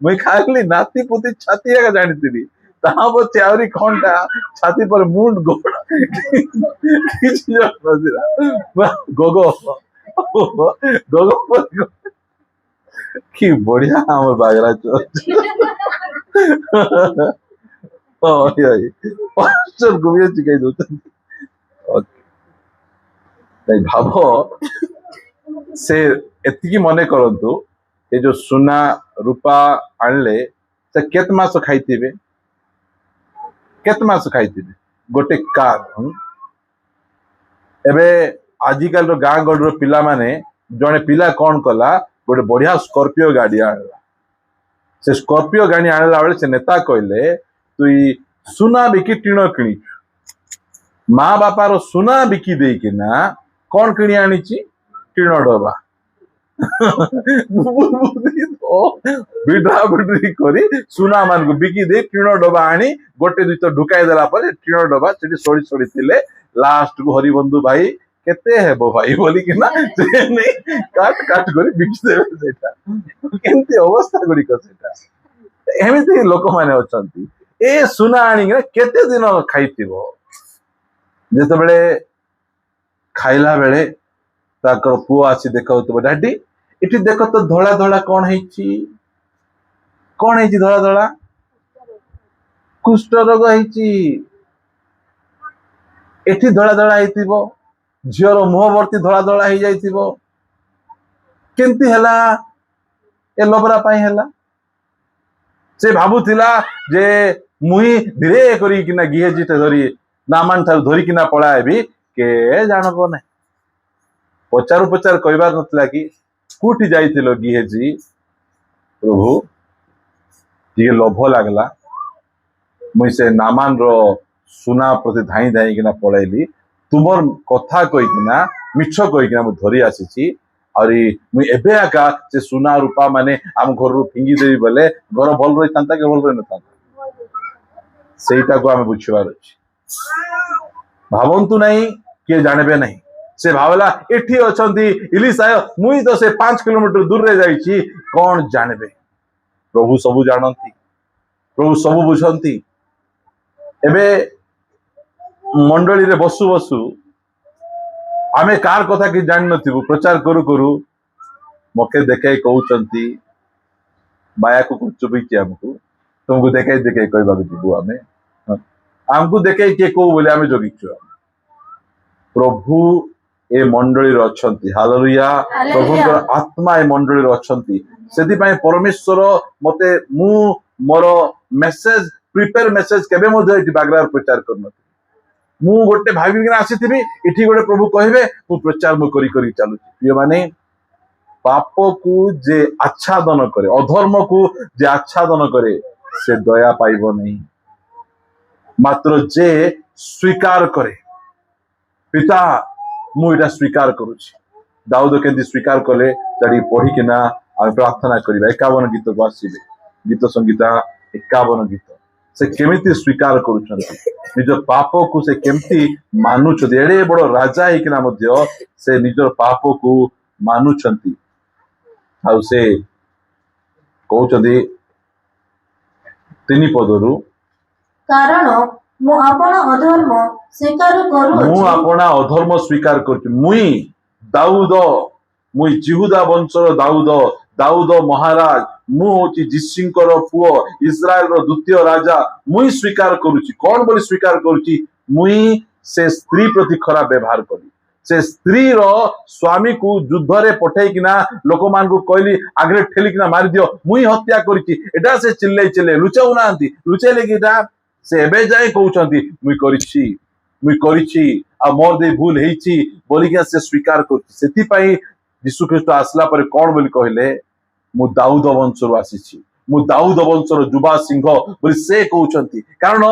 ମୁଇଁ ଖାଲି ନାତି ପୁତି ଛାତି ଏକା ଜାଣିଥିଲି, ତାହା ପଛେ ଆହୁରି କଣଟା ଛାତି ପରେ ମୁଣ୍ଡ ଗୋଡ କିଛି ଜଣାନଥିଲା। ଗଗ ଗଗ କି ବଢିଆ ଆମର ବାଗରା ଚର୍ଚ୍ଚ। ଶିଖାଇ ଦଉଛନ୍ତି। ଭାବ ସେ ଏତିକି ମନେ କରନ୍ତୁ, ଏ ଯୋଉ ସୁନା ରୂପା ଆଣିଲେ ସେ କେତେ ମାସ ଖାଇଥିବେ? କେତେ ମାସ ଖାଇଥିବେ? ଗୋଟେ କାର। ଏବେ ଆଜିକାଲିର ଗାଁ ଗହଳିର ପିଲାମାନେ, ଜଣେ ପିଲା କଣ କଲା, ଗୋଟେ ବଢିଆ ସ୍କର୍ପିଓ ଗାଡି ଆଣିଲା। ସେ ସ୍କର୍ପିଓ ଗାଡି ଆଣିଲା ବେଳେ ସେ ନେତା କହିଲେ, ତୁଇ ସୁନା ବିକି ଟିଣ କିଣିଛୁ। ମା ବାପାର ସୁନା ବିକି ଦେଇକିନା କଣ କିଣି ଆଣିଛି? ଟିଣ ଡବା। ବିଢା ବିଢି କରି ସୁନା ମାନଙ୍କୁ ବିକି ଦେଇ ଟିଣ ଡବା ଆଣି ଗୋଟେ ଦୁଇତ ଢୁକାଇ ଦେଲା ପରେ ଟିଣ ଡବା ସେଠି ସଡି ସଡି ଥିଲେ। ଲାଷ୍ଟ କୁ ହରିବନ୍ଧୁ ଭାଇ କେତେ ହେବ ଭାଇ ବୋଲିକିନା ସେ ନେଇ କାଟ କାଟ କରି ବିକିଦେବେ। ସେଇଟା କେମିତି ଅବସ୍ଥା ଗୁଡିକ ସେଇଟା। ଏମିତି ଲୋକମାନେ ଅଛନ୍ତି। ଏ ସୁନା ଆଣିକିନା କେତେ ଦିନ ଖାଇଥିବ? ଯେତେବେଳେ ଖାଇଲା ବେଳେ ତାଙ୍କର ପୁଅ ଆସି ଦେଖାଉଥିବ, ଡାଡି ଏଠି ଦେଖ ତ ଧଳା ଧଳା କଣ ହେଇଛି? କଣ ହେଇଛି ଧଳା ଧଳା? କୁଷ୍ଠ ରୋଗ ହେଇଛି। ଏଠି ଧଳା ଧଳା ହେଇଥିବ, ଝିଅର ମୁହଁ ଭର୍ତ୍ତି ଧଳା ଧଳା ହେଇଯାଇଥିବ। କେମିତି ହେଲା? ଏ ଲବରା ପାଇଁ ହେଲା। ସେ ଭାବୁଥିଲା ଯେ ମୁଇଁ ଧୀରେ କରିକିନା ଗିହେଜିଟେ ଧରି ନାମାନ ଠାରୁ ଧରିକିନା ପଳାଇବି, କେ ଜାଣବ ନାହିଁ। ପଚାରୁ ପଚାରୁ କହିବାର ନଥିଲା କି କୋଉଠି ଯାଇଥିଲ ଗିହେଜି? ପ୍ରଭୁ ଟିକେ ଲୋଭ ଲାଗିଲା, ମୁଇଁ ସେ ନାମାନର ସୁନା ପ୍ରତି ଧାଇଁ ଧାଇଁକିନା ପଳେଇଲି। ତୁମର କଥା କହିକିନା, ମିଛ କହିକିନା ମୁଁ ଧରି ଆସିଛି। ଆହୁରି ମୁଇଁ ଏବେ ଆକା ସେ ସୁନା ରୂପା ମାନେ ଆମ ଘରରୁ ଫିଙ୍ଗିଦେବି ବୋଲେ ଘର ଭଲ ରହିଥାନ୍ତା କି ଭଲ ରହିନଥାନ୍ତା? ସେଇଟାକୁ ଆମେ ବୁଝିବାର ଅଛି। ଭାବନ୍ତୁ ନାହିଁ, କିଏ ଜାଣିବେ ନାହିଁ। ସେ ଭାବିଲା ଏଠି ଅଛନ୍ତି ଇଲିଶାୟ, ମୁଇଁ ତ ସେ 5 କିଲୋମିଟର ଦୂରରେ ଯାଇଛି, କଣ ଜାଣିବେ? ପ୍ରଭୁ ସବୁ ଜାଣନ୍ତି, ପ୍ରଭୁ ସବୁ ବୁଝନ୍ତି। ଏବେ ମଣ୍ଡଳୀରେ ବସୁ ବସୁ ଆମେ କାହାର କଥା କିଛି ଜାଣିନଥିବୁ, ପ୍ରଚାର କରୁ କରୁ ମତେ ଦେଖାଇ କହୁଛନ୍ତି, ବାୟାକୁ ଚୁବେଇଛି ଆମକୁ, तुमको देखे कहवा जीवु आम आमको देखे किए कौ बोले आम जगिଛୁ प्रभु ए मंडली अच्छी हालेलुया प्रभु आत्मा ए मंडली अच्छी से परमेश्वर मते मु मोर मेसेज प्रिपेयर मेसेज केबे बागरार प्रचार कर मु गोटे भावी आसी इठी गोटे प्रभु कहे मु प्रचार मु करी करी चलुची प्रिय माने पाप को जे आच्छादन करे अधर्म को जे आच्छादन करे से दया पाइब नहीं मात्र जे स्वीकार करे पिता मु इटा स्वीकार करुची दाऊद केंदी स्वीकार कले चढ़ी पढ़ी किना आम प्रार्थना करिबा 51 गीत को आसीबे गीत संगीता 51 गीत से केमिति स्वीकार करुछंती निज पाप को से केमिति मानुछंती एडे बड़ राजा हेकिना मध्य से निजर पाप को मानुछंती आउ से कहउछंती 3 पदरु कारण मु आपण अधर्म स्वीकार करू मु आपण अधर्म स्वीकार करछु मुई दाऊद मुई जिहुदा वंशर दाऊद दाऊद महाराज मु होची जिस्सिंकर पुओ इस्राएल रो द्वितीय राजा मुई स्वीकार करूची कौन बोली स्वीकार करूची मुई से स्त्री प्रति खराब व्यवहार करी से स्त्री रो स्वामी को युद्ध रे पठेई किना लोक मान को कहली आगरे ठेली किना मार दियो मुई हत्या करूची एटा से चिल्ले लुचाउ नांती लुचेले किटा से एबे जाय कहउचंती मुई करिछि आ मोर दे भूल हेछि बोली के से स्वीकार करूची सेति पई यीशु ख्रीष्ट आसला पर कौन बोली कहले मु दाऊद वंशरु आसीछि मु दाऊद वंशर जुबा सिंह बोली से कहउचंती कारण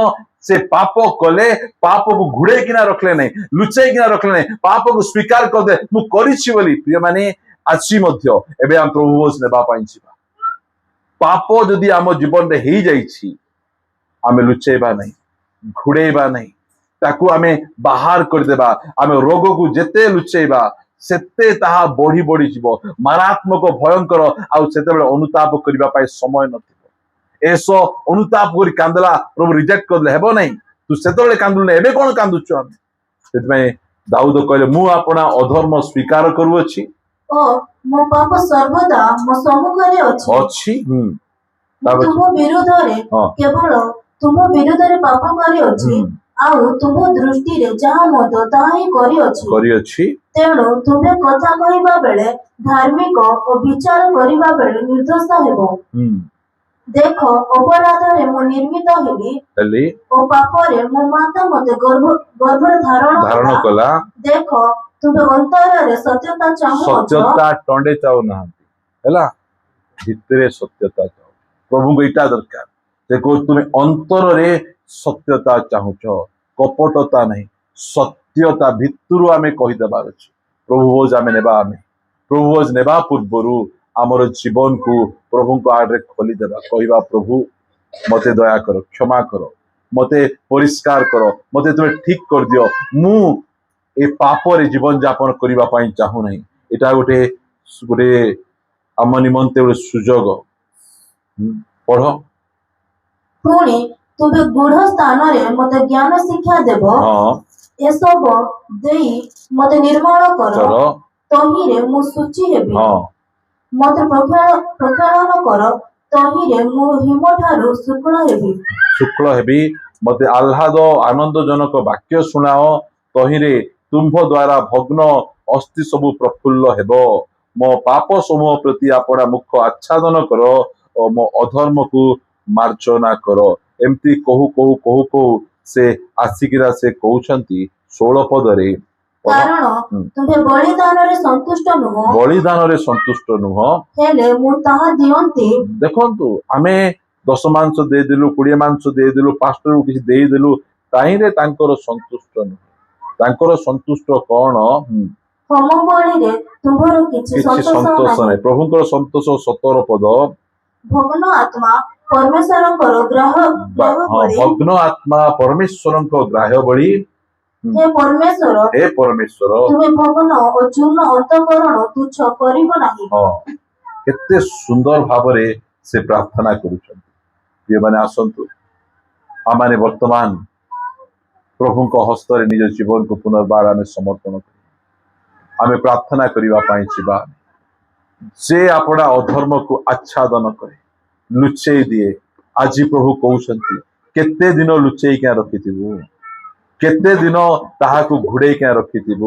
से पाप कले पाप को घुड़े किना रखले नहीं लुचै किना रखले नहीं पाप को स्वीकार कर दे मु करिछि बोली प्रिय माने आछि मध्य एबे हम प्रभु बोस नेबा पाइछिबा पाप जदि आम जीवन रे हेई जाइछि आमे लुचैबा नहीं घुड़ेबा नहीं ताकू आमे बाहर कर देबा आमे रोग को जेते लुचैबा सेते ताहा बढ़ी बढ़ी जीव मारात्मक भयंकर आउ सेतेबेले अनुताप करिबा पाई समय नथिबो एसो अनुताप करी कांदला प्रभु रिजेक्ट करले हेबो नहीं तू सेतेबेले कांदुले एबे कोन कांदुछु हम सेतमे दाऊद कहले मु आपना अधर्म स्वीकार करूअछि ओ मो पाप सर्वदा मो सम्मुखरे अछि तुम विरोध रे केवल तुम विरोध रे पाप करी अछि आउ तुम दृष्टि रे जहा मत ताही करी अछि तेणु तुमे कथा कहिबा बेले धार्मिक और विचार करिबा बेले निर्दोष हेबो देखो अपराध रे मु निर्मित हेली ओ पाप रे मो माता मते गर्भ धारण कला देखो तुमे अंतर रे सत्यता सत्यता टंडे चाउ ना हैला भितरे सत्यता चाउ प्रभु को इटा दरकार देखो तुमे अंतर रे सत्यता चाहुछ कपटता नहीं सत्यता भितरु आमे कहि देबार अछि प्रभु भोज आमे नेबा पूर्वरु आमर जीवन को प्रभु को आड़े खोली देबा कहिबा प्रभु मते दया करो क्षमा करो मते परिष्कार करो मते तुमे ठीक कर दियो मु ए पाप रे जीवन यापन करिबा पई चाहू नहीं एटा गोटे गोटे आम निमंते गोटे सुजोग पढ़ पुणी तुमे गुढ़ स्थान रे मते ज्ञान शिक्षा देबो ए सब देई मते निर्मल करो तही रे मु सूची हेबी मते प्रक्षालन करो तही रे मु हिम ठारू शुक्ल हेबी मते आह्लाद आनंद जनक वाक्य सुनाओ तही रे तुम्भ द्वारा भग्न अस्थि सब प्रफुल्ल हेबो मो पाप समूह प्रति आपड़ा मुख आच्छादन करो और मो अधर्म को मार्जना करो एमती कहू कहू कहू कहू से आसिकिरा से कहउछंती 16 पद रे कारण तुमे बलिदान रे संतुष्ट नुह हेले मु ताहा दियंती देखंतु आमे 10 मांस दे देलु 20 मांस दे देलु पास्टर को किछ दे देलु ताही रे तांकर संतुष्ट नुह तांकर संतुष्ट कोन हम बळी रे तुमरो किछ संतोष नै प्रभुकर संतोष 17 पद भग्न आत्मा भग्न आत्मा परमेश्वर ग्राह्य बड़ी हे परमेश्वर तुमे भग्न और चूर्ण अंतःकरण तुच्छ करिबो नाही केते सुंदर भाबरे से प्रार्थना करूछन ये माने आसंतु आमाने वर्तमान प्रभु को हस्त रे निज जीवन को पुनर्बार आमे समर्पण करी आमे प्रार्थना करिवा पाई छिबा जे आपड़ा अधर्म को आच्छादन करे लुचै दिए आज प्रभु कहउछंती केते दिन लुचेई क्या रखिथिबु केते दिन ताहाकु घुड़ेई क्या रखिथिबु।